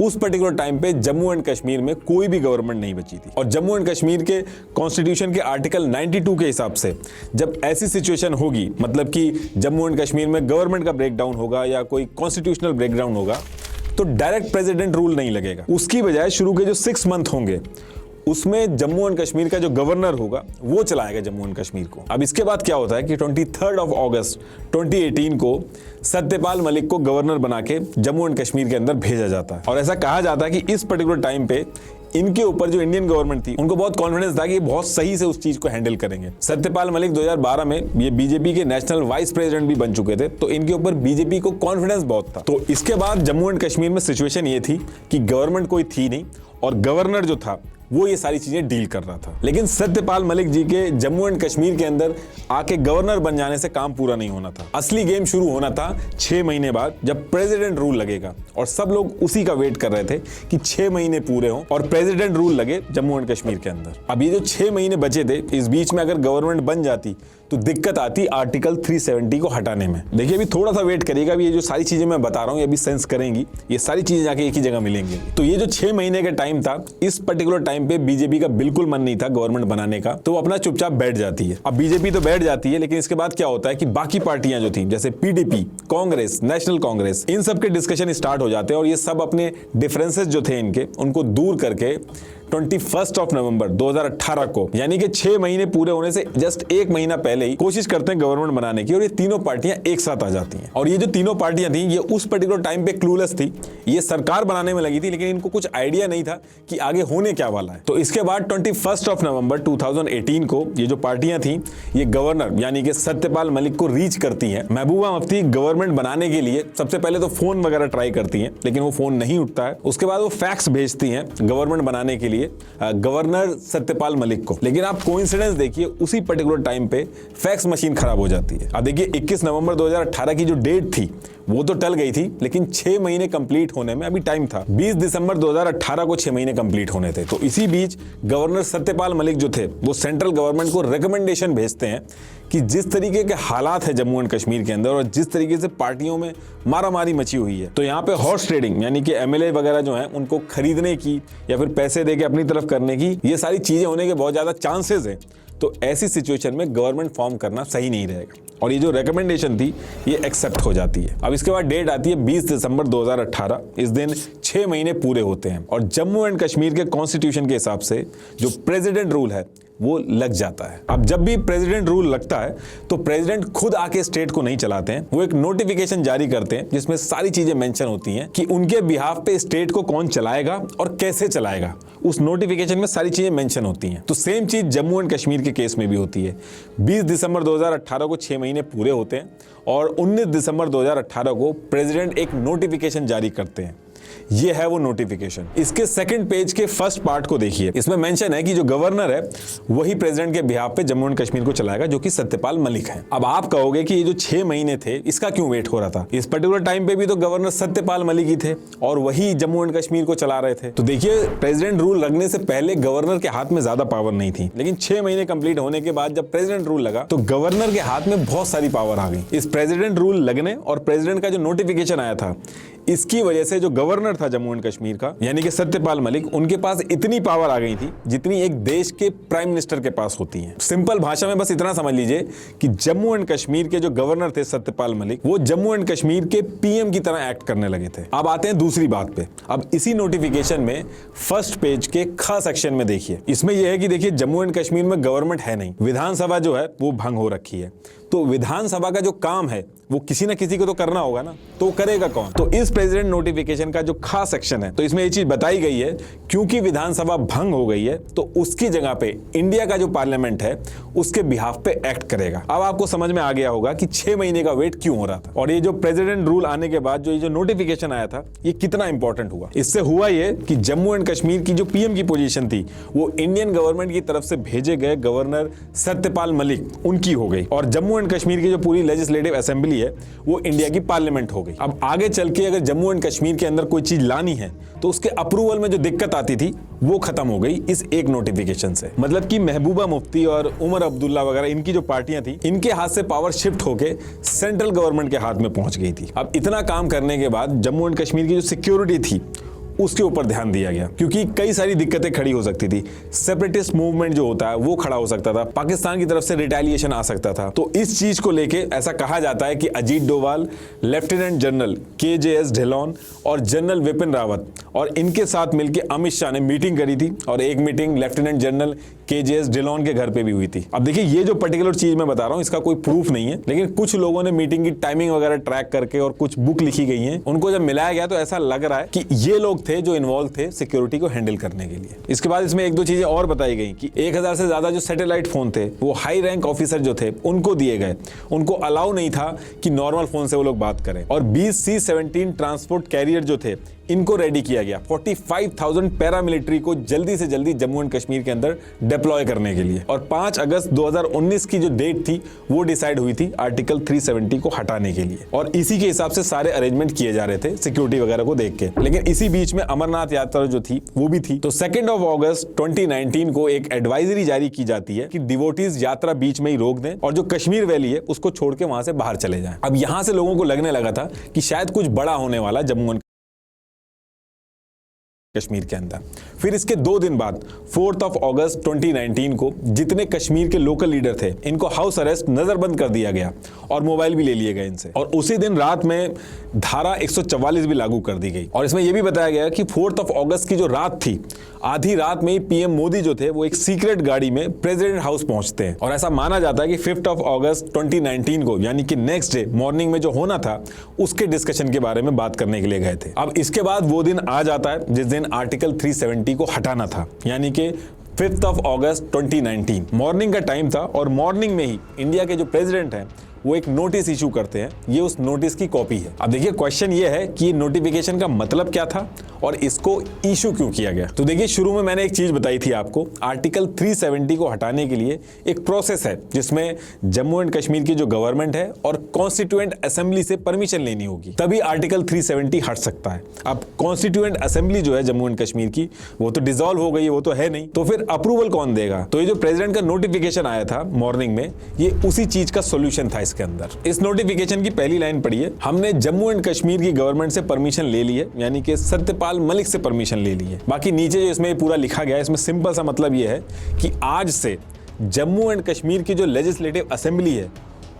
उस पर्टिकुलर टाइम पे जम्मू एंड कश्मीर में कोई भी गवर्नमेंट नहीं बची थी। और जम्मू एंड कश्मीर के कॉन्स्टिट्यूशन के आर्टिकल 92 के हिसाब से जब ऐसी सिचुएशन होगी, मतलब कि जम्मू एंड कश्मीर में गवर्नमेंट का ब्रेकडाउन होगा या कोई कॉन्स्टिट्यूशनल ब्रेकडाउन होगा, तो डायरेक्ट प्रेसिडेंट रूल नहीं लगेगा। उसकी बजाय शुरू के जो 6 मंथ होंगे उसमें जम्मू एंड कश्मीर का जो गवर्नर होगा वो चलाएगा जम्मू एंड कश्मीर को। अब इसके बाद क्या होता है कि 23 अगस्त 2018 को सत्यपाल मलिक को गवर्नर बना के जम्मू एंड कश्मीर के अंदर भेजा जाता है। और ऐसा कहा जाता है कि इस पर्टिकुलर टाइम पे इनके ऊपर जो इंडियन गवर्नमेंट थी उनको बहुत कॉन्फिडेंस था कि ये बहुत सही से उस चीज को हैंडल करेंगे। सत्यपाल मलिक 2012 में ये बीजेपी के नेशनल वाइस प्रेसिडेंट भी बन चुके थे, तो इनके ऊपर बीजेपी को कॉन्फिडेंस बहुत था। तो इसके बाद जम्मू एंड कश्मीर में सिचुएशन ये थी कि गवर्नमेंट कोई थी नहीं, और गवर्नर जो था वो ये सारी चीजें डील कर रहा था। लेकिन सत्यपाल मलिक जी के जम्मू एंड कश्मीर के अंदर आके गवर्नर बन जाने से काम पूरा नहीं होना था। असली गेम शुरू होना था 6 महीने बाद, जब प्रेसिडेंट रूल लगेगा। और सब लोग उसी का वेट कर रहे थे कि 6 महीने पूरे हों और प्रेसिडेंट रूल लगे जम्मू एंड कश्मीर के अंदर। अब ये जो 6 महीने बचे थे, इस बीच में अगर गवर्नमेंट बन जाती तो दिक्कत आती आर्टिकल 370 को हटाने में। देखिए अभी थोड़ा सा वेट करिएगा, अभी ये जो सारी चीजें मैं बता रहा हूँ ये अभी सेंस करेंगी, ये सारी चीजें जाके एक ही जगह मिलेंगी। तो ये जो 6 महीने का टाइम था, इस पर्टिकुलर टाइम पे बीजेपी का बिल्कुल मन नहीं था गवर्नमेंट बनाने का, तो वो अपना चुपचाप बैठ जाती है। अब बीजेपी तो बैठ जाती है, लेकिन इसके बाद क्या होता है कि बाकी पार्टियां जो थी जैसे पीडीपी, कांग्रेस, नेशनल कांग्रेस, इन सब के डिस्कशन स्टार्ट हो जाते हैं और ये सब अपने डिफरेंसेस जो थे इनके उनको दूर करके 21 नवंबर 2018 को, यानी कि 6 महीने पूरे होने से जस्ट 1 महीना पहले ही कोशिश करते हैं गवर्नमेंट बनाने की, और ये तीनों पार्टियां एक साथ आ जाती हैं। और ये जो तीनों पार्टियां थी ये उस पर्टिकुलर टाइम पे क्लूलेस थी, ये सरकार बनाने में लगी थी, लेकिन इनको कुछ आइडिया नहीं था कि आगे होने क्या वाला है। तो इसके बाद 21 नवंबर 2018 को ये जो पार्टियां थी ये गवर्नर यानी कि सत्यपाल मलिक को रीच करती हैं। महबूबा मुफ्ती गवर्नमेंट बनाने के लिए सबसे पहले तो फोन वगैरह ट्राई करती हैं, लेकिन वो फोन नहीं उठता है। उसके बाद वो फैक्स भेजती हैं गवर्नमेंट बनाने के लिए गवर्नर सत्यपाल मलिक को, लेकिन आप कोइंसिडेंस देखिए उसी पर्टिकुलर टाइम पे फैक्स मशीन खराब हो जाती है। अब देखिए 21 नवंबर 2018 की जो डेट थी वो तो टल गई थी, लेकिन 6 महीने कंप्लीट होने में अभी टाइम था। 20 दिसंबर 2018 को 6 महीने कंप्लीट होने थे। तो इसी बीच गवर्नर सत्यपाल मलिक जो थे वो सेंट्रल गवर्नमेंट को रिकमेंडेशन भेजते हैं कि जिस तरीके के हालात है जम्मू एंड कश्मीर के अंदर और जिस तरीके से पार्टियों में मारामारी मची हुई है, तो यहाँ पे हॉर्स ट्रेडिंग यानी कि एमएलए वगैरह जो हैं उनको खरीदने की या फिर पैसे देके अपनी तरफ करने की, ये सारी चीजें होने के बहुत ज्यादा चांसेस हैं। तो ऐसी सिचुएशन में गवर्नमेंट फॉर्म करना सही नहीं रहेगा, और ये जो रिकमेंडेशन थी ये एक्सेप्ट हो जाती है। अब इसके बाद डेट आती है 20 दिसंबर 2018। इस दिन 6 महीने पूरे होते हैं और जम्मू एंड कश्मीर के कॉन्स्टिट्यूशन के हिसाब से जो प्रेसिडेंट रूल है वो लग जाता है। अब जब भी प्रेसिडेंट रूल लगता है तो प्रेसिडेंट खुद आके स्टेट को नहीं चलाते हैं, वो एक नोटिफिकेशन जारी करते हैं जिसमें सारी चीजें मेंशन होती हैं कि उनके बिहाफ पे स्टेट को कौन चलाएगा और कैसे चलाएगा। उस नोटिफिकेशन में सारी चीजें मेंशन होती हैं। तो सेम चीज जम्मू एंड कश्मीर के केस में भी होती है। 20 दिसंबर 2018 को 6 महीने पूरे होते हैं और 19 दिसंबर 2018 को प्रेसिडेंट एक नोटिफिकेशन जारी करते हैं। ये है वो नोटिफिकेशन। इसके सेकंड पेज के फर्स्ट पार्ट को देखिए, इसमें मेंशन है कि जो गवर्नर है वही प्रेसिडेंट के बिहाफ पे जम्मू एंड कश्मीर को चलाएगा, जो कि सत्यपाल मलिक है। अब आप कहोगे कि ये जो 6 महीने थे इसका क्यों वेट हो रहा था? इस पर्टिकुलर टाइम पे भी तो गवर्नर सत्यपाल मलिक ही थे और वही जम्मू एंड कश्मीर को चला रहे थे। तो देखिए प्रेसिडेंट रूल लगने से पहले गवर्नर के हाथ में ज्यादा पावर नहीं थी, लेकिन 6 महीने कंप्लीट होने के बाद जब प्रेसिडेंट रूल लगा तो गवर्नर के हाथ में बहुत सारी पावर आ गई। इस प्रेसिडेंट रूल लगने और प्रेसिडेंट का जो नोटिफिकेशन आया था इसकी वजह से जो गवर्नर था जम्मू एंड कश्मीर का यानी कि सत्यपाल मलिक, उनके पास इतनी पावर आ गई थी जितनी एक देश के प्राइम मिनिस्टर के पास होती है। सिंपल भाषा में बस इतना समझ लीजिए कि जम्मू एंड कश्मीर के जो गवर्नर थे सत्यपाल मलिक, वो जम्मू एंड कश्मीर के पीएम की तरह एक्ट करने लगे थे। अब आते हैं दूसरी बात पे। अब इसी नोटिफिकेशन में फर्स्ट पेज के ख सेक्शन में देखिए, इसमें यह है कि देखिए जम्मू एंड कश्मीर में गवर्नमेंट है नहीं, विधानसभा जो है वो भंग हो रखी है। तो विधानसभा का जो काम है वो किसी ना किसी को तो करना होगा ना, तो करेगा कौन? तो इस प्रेसिडेंट नोटिफिकेशन का जो खास सेक्शन है तो इसमें ये चीज बताई गई है, क्योंकि विधानसभा भंग हो गई है तो उसकी जगह पे इंडिया का जो पार्लियामेंट है उसके बिहाफ पे एक्ट करेगा। अब आपको समझ में आ गया होगा कि 6 महीने का वेट क्यों हो रहा था और ये जो प्रेसिडेंट रूल आने के बाद जो ये जो नोटिफिकेशन आया था ये कितना इंपॉर्टेंट हुआ। इससे हुआ ये कि जम्मू एंड कश्मीर की जो पीएम की पोजीशन थी वो इंडियन गवर्नमेंट की तरफ से भेजे गए गवर्नर सत्यपाल मलिक उनकी हो गई और जम्मू एंड कश्मीर की जो पूरी लेजिस्लेटिव असेंबली है वो इंडिया की पार्लियामेंट हो गई। अब आगे चल के अगर जम्मू एंड कश्मीर के अंदर कोई चीज लानी है तो उसके अप्रूवल में जो दिक्कत आती थी वो खत्म हो गई इस एक नोटिफिकेशन से। मतलब कि महबूबा मुफ्ती और उमर अब्दुल्ला वगैरह इनकी जो पार्टियां थी इनके हाथ से पावर शिफ्ट होके सेंट्रल गवर्नमेंट के हाथ में पहुंच गई थी। अब इतना काम करने के बाद जम्मू एंड कश्मीर की जो सिक्योरिटी थी उसके ऊपर ध्यान दिया गया, क्योंकि कई सारी दिक्कतें खड़ी हो सकती थी। सेपरेटिस्ट मूवमेंट जो होता है वो खड़ा हो सकता था, पाकिस्तान की तरफ से रिटेलिएशन आ सकता था। तो इस चीज को लेके ऐसा कहा जाता है कि Ajit Doval, lieutenant general KJS Dhillon और जनरल विपिन रावत और इनके साथ मिलकर अमित शाह ने मीटिंग करी थी और एक meeting lieutenant general KJS Dhillon के घर पे भी हुई थी। अब देखिए ये जो पर्टिकुलर चीज मैं बता रहा हूँ इसका कोई प्रूफ नहीं है, लेकिन कुछ लोगों ने मीटिंग की टाइमिंग वगैरह ट्रैक करके और कुछ बुक लिखी गई हैं, उनको जब मिलाया गया तो ऐसा लग रहा है कि ये लोग थे जो इन्वॉल्व थे सिक्योरिटी को हैंडल करने के लिए। इसके बाद इसमें एक दो चीजें और बताई गई कि 1000 से ज्यादा जो सैटेलाइट फोन थे वो हाई रैंक ऑफिसर जो थे उनको दिए गए, उनको अलाउ नहीं था कि नॉर्मल फोन से वो लोग बात करें। और 20 C-17 ट्रांसपोर्ट कैरियर जो थे इनको रेडी किया गया 45,000 पैरामिलिट्री को जल्दी से जल्दी जम्मू एंड कश्मीर के अंदर डिप्लॉय करने के लिए। और 5 अगस्त 2019 की जो डेट थी वो डिसाइड हुई थी आर्टिकल 370 को हटाने के लिए, और इसी के हिसाब से सारे अरेंजमेंट किए जा रहे थे सिक्योरिटी वगैरह को देख के। लेकिन इसी बीच में अमरनाथ यात्रा जो थी वो भी थी। तो 2 अगस्त 2019 को एक एडवाइजरी जारी की जाती है कि डिवोटीज यात्रा बीच में ही रोक दें और जो कश्मीर वैली है उसको छोड़ के वहां से बाहर चले जाएं। अब यहां से लोगों को लगने लगा था कि शायद कुछ बड़ा होने वाला जम्मू एंड कश्मीर के अंदर। फिर इसके 2 दिन बाद 4 अगस्त 2019 को जितने कश्मीर के लोकल लीडर थे इनको हाउस अरेस्ट नजरबंद कर दिया गया और मोबाइल भी ले लिए गए इनसे। और उसी दिन रात में धारा 144 भी लागू कर दी गई। और इसमें यह भी बताया गया कि 4 अगस्त की जो रात थी, आधी रात में ही पीएम मोदी जो थे वो एक सीक्रेट गाड़ी में प्रेसिडेंट हाउस पहुंचते हैं। और ऐसा माना जाता है कि 5 अगस्त 2019 को यानी कि नेक्स्ट डे मॉर्निंग में जो होना था उसके डिस्कशन के बारे में बात करने के लिए गए थे। अब इसके बाद वो दिन आ जाता है जिस दिन आर्टिकल 370 को हटाना था, यानी कि 5 अगस्त 2019 मॉर्निंग का टाइम था। और मॉर्निंग में ही इंडिया के जो प्रेसिडेंट हैं वो एक नोटिस इशू करते हैं। ये उस नोटिस की कॉपी है। अब देखिए क्वेश्चन ये है कि नोटिफिकेशन का मतलब क्या था और इसको इशू क्यों किया गया। तो देखिए शुरू में मैंने एक चीज बताई थी आपको, आर्टिकल 370 को हटाने के लिए एक प्रोसेस है जिसमें जम्मू एंड कश्मीर की जो गवर्नमेंट है और कॉन्स्टिट्यूएंट असेंबली से परमिशन लेनी होगी, तभी आर्टिकल 370 हट सकता है। अब कॉन्स्टिट्यूएंट असेंबली जो है जम्मू एंड कश्मीर की वो तो डिसॉल्व हो गई, वो तो है नहीं, तो फिर अप्रूवल कौन देगा। तो ये जो प्रेसिडेंट का नोटिफिकेशन आया था मॉर्निंग में, ये उसी चीज का सोल्यूशन था इसके अंदर। इस नोटिफिकेशन की पहली लाइन पढ़िए, हमने जम्मू एंड कश्मीर की गवर्नमेंट से परमिशन ले ली है, यानी कि सत्यपाल मलिक से परमिशन ले ली है। बाकी नीचे जो इसमें पूरा लिखा गया है, इसमें सिंपल सा मतलब यह है कि आज से जम्मू एंड कश्मीर की जो लेजिस्लेटिव असेंबली है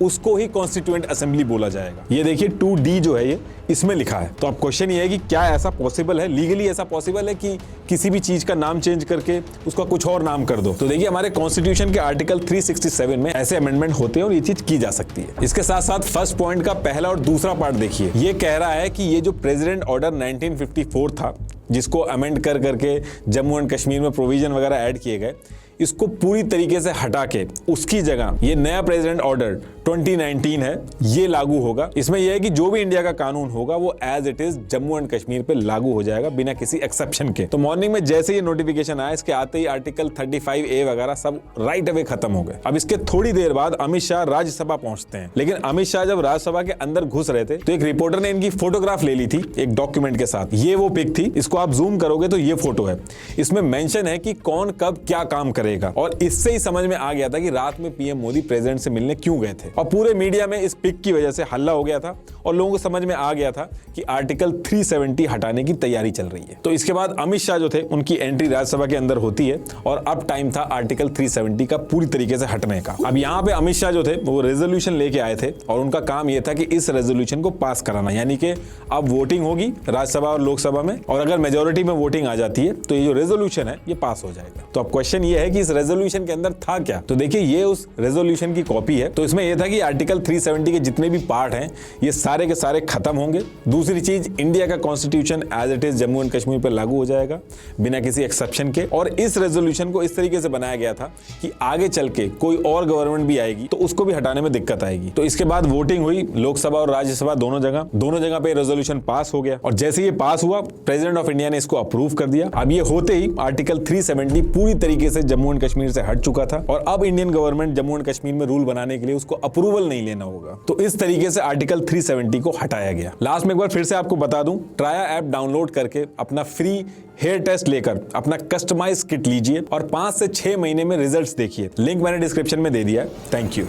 उसको ही कॉन्स्टिट्यूएंट असेंबली बोला जाएगा। ये देखिए 2D जो है ये इसमें लिखा है। तो अब क्वेश्चन ये है कि क्या ऐसा पॉसिबल है, लीगली ऐसा पॉसिबल है कि किसी भी चीज का नाम चेंज करके उसका कुछ और नाम कर दो। तो देखिए हमारे कॉन्स्टिट्यूशन के आर्टिकल 367 में ऐसे अमेंडमेंट होते हैं और ये चीज की जा सकती है। इसके साथ साथ फर्स्ट पॉइंट का पहला और दूसरा पार्ट देखिए, ये कह रहा है कि ये जो प्रेसिडेंट ऑर्डर 1954 था जिसको अमेंड कर करके जम्मू एंड कश्मीर में प्रोविजन वगैरह ऐड किए गए, इसको पूरी तरीके से हटा के उसकी जगह ये नया प्रेसिडेंट ऑर्डर 2019 है ये लागू होगा। इसमें यह है कि जो भी इंडिया का कानून होगा वो as it is Jammu and Kashmir पे लागू हो जाएगा बिना किसी एक्सेप्शन के। तो मॉर्निंग में जैसे ये नोटिफिकेशन आया, इसके आते ही आर्टिकल 35A वगैरह सब राइट अवे खत्म हो गए। अब इसके थोड़ी देर बाद अमित शाह राज्यसभा पहुंचते हैं, लेकिन अमित शाह जब राज्यसभा के अंदर घुस रहे थे तो एक रिपोर्टर ने इनकी फोटोग्राफ ले ली थी एक डॉक्यूमेंट के साथ। ये वो पिक थी, इसको आप जूम करोगे तो ये फोटो है। इसमें मेंशन है कि कौन कब क्या काम करेगा और इससे ही समझ में आ गया था कि रात में पीएम मोदी प्रेसिडेंट से मिलने क्यों गए थे। और पूरे मीडिया में इस पिक की वजह से हल्ला हो गया था और लोगों को समझ में आ गया था कि आर्टिकल 370 हटाने की तैयारी चल रही है। तो इसके बाद अमित शाह जो थे उनकी एंट्री राज्यसभा के अंदर होती है और अब टाइम था आर्टिकल 370 का पूरी तरीके से हटने का। अब यहाँ पे अमित शाह जो थे वो रेजोल्यूशन लेके आए थे और उनका काम यह था कि इस रेजोल्यूशन को पास कराना, यानी कि अब वोटिंग होगी राज्यसभा और लोकसभा में और अगर मेजोरिटी में वोटिंग आ जाती है तो ये जो रेजोल्यूशन है ये पास हो जाएगा। तो अब क्वेश्चन ये है कि इस रेजोल्यूशन के अंदर था क्या। तो देखिए ये उस रेजोल्यूशन की कॉपी है। तो इसमें यह था कि आर्टिकल 370 के जितने भी पार्ट हैं ये सारे के सारे खत्म होंगे। दूसरी चीज, इंडिया का constitution as it is Jammu and Kashmir पर लागू हो जाएगा बिना किसी एक्सेप्शन के। और इस रेजोल्यूशन को इस तरीके से बनाया गया था कि आगे चल के कोई और गवर्नमेंट भी आएगी तो उसको भी हटाने में दिक्कत आएगी। तो इसके बाद वोटिंग हुई लोकसभा और राज्यसभा दोनों जगह पे रेजोल्यूशन पास हो गया और जैसे ये पास हुआ प्रेसिडेंट ऑफ इंडिया ने इसको अप्रूव कर दिया। अब ये होते ही आर्टिकल 370 पूरी तरीके से जम्मू एंड कश्मीर से हट चुका था और अब Indian government Jammu and Kashmir में रूल बनाने के लिए उसको अप्रूवल नहीं लेना होगा। तो इस तरीके से आर्टिकल 370 को हटाया गया। लास्ट में एक बार फिर से आपको बता दूं, ट्राया ऐप डाउनलोड करके अपना फ्री हेयर टेस्ट लेकर अपना कस्टमाइज किट लीजिए और 5 से 6 महीने में रिजल्ट्स देखिए। लिंक मैंने डिस्क्रिप्शन में दे दिया है। Thank you.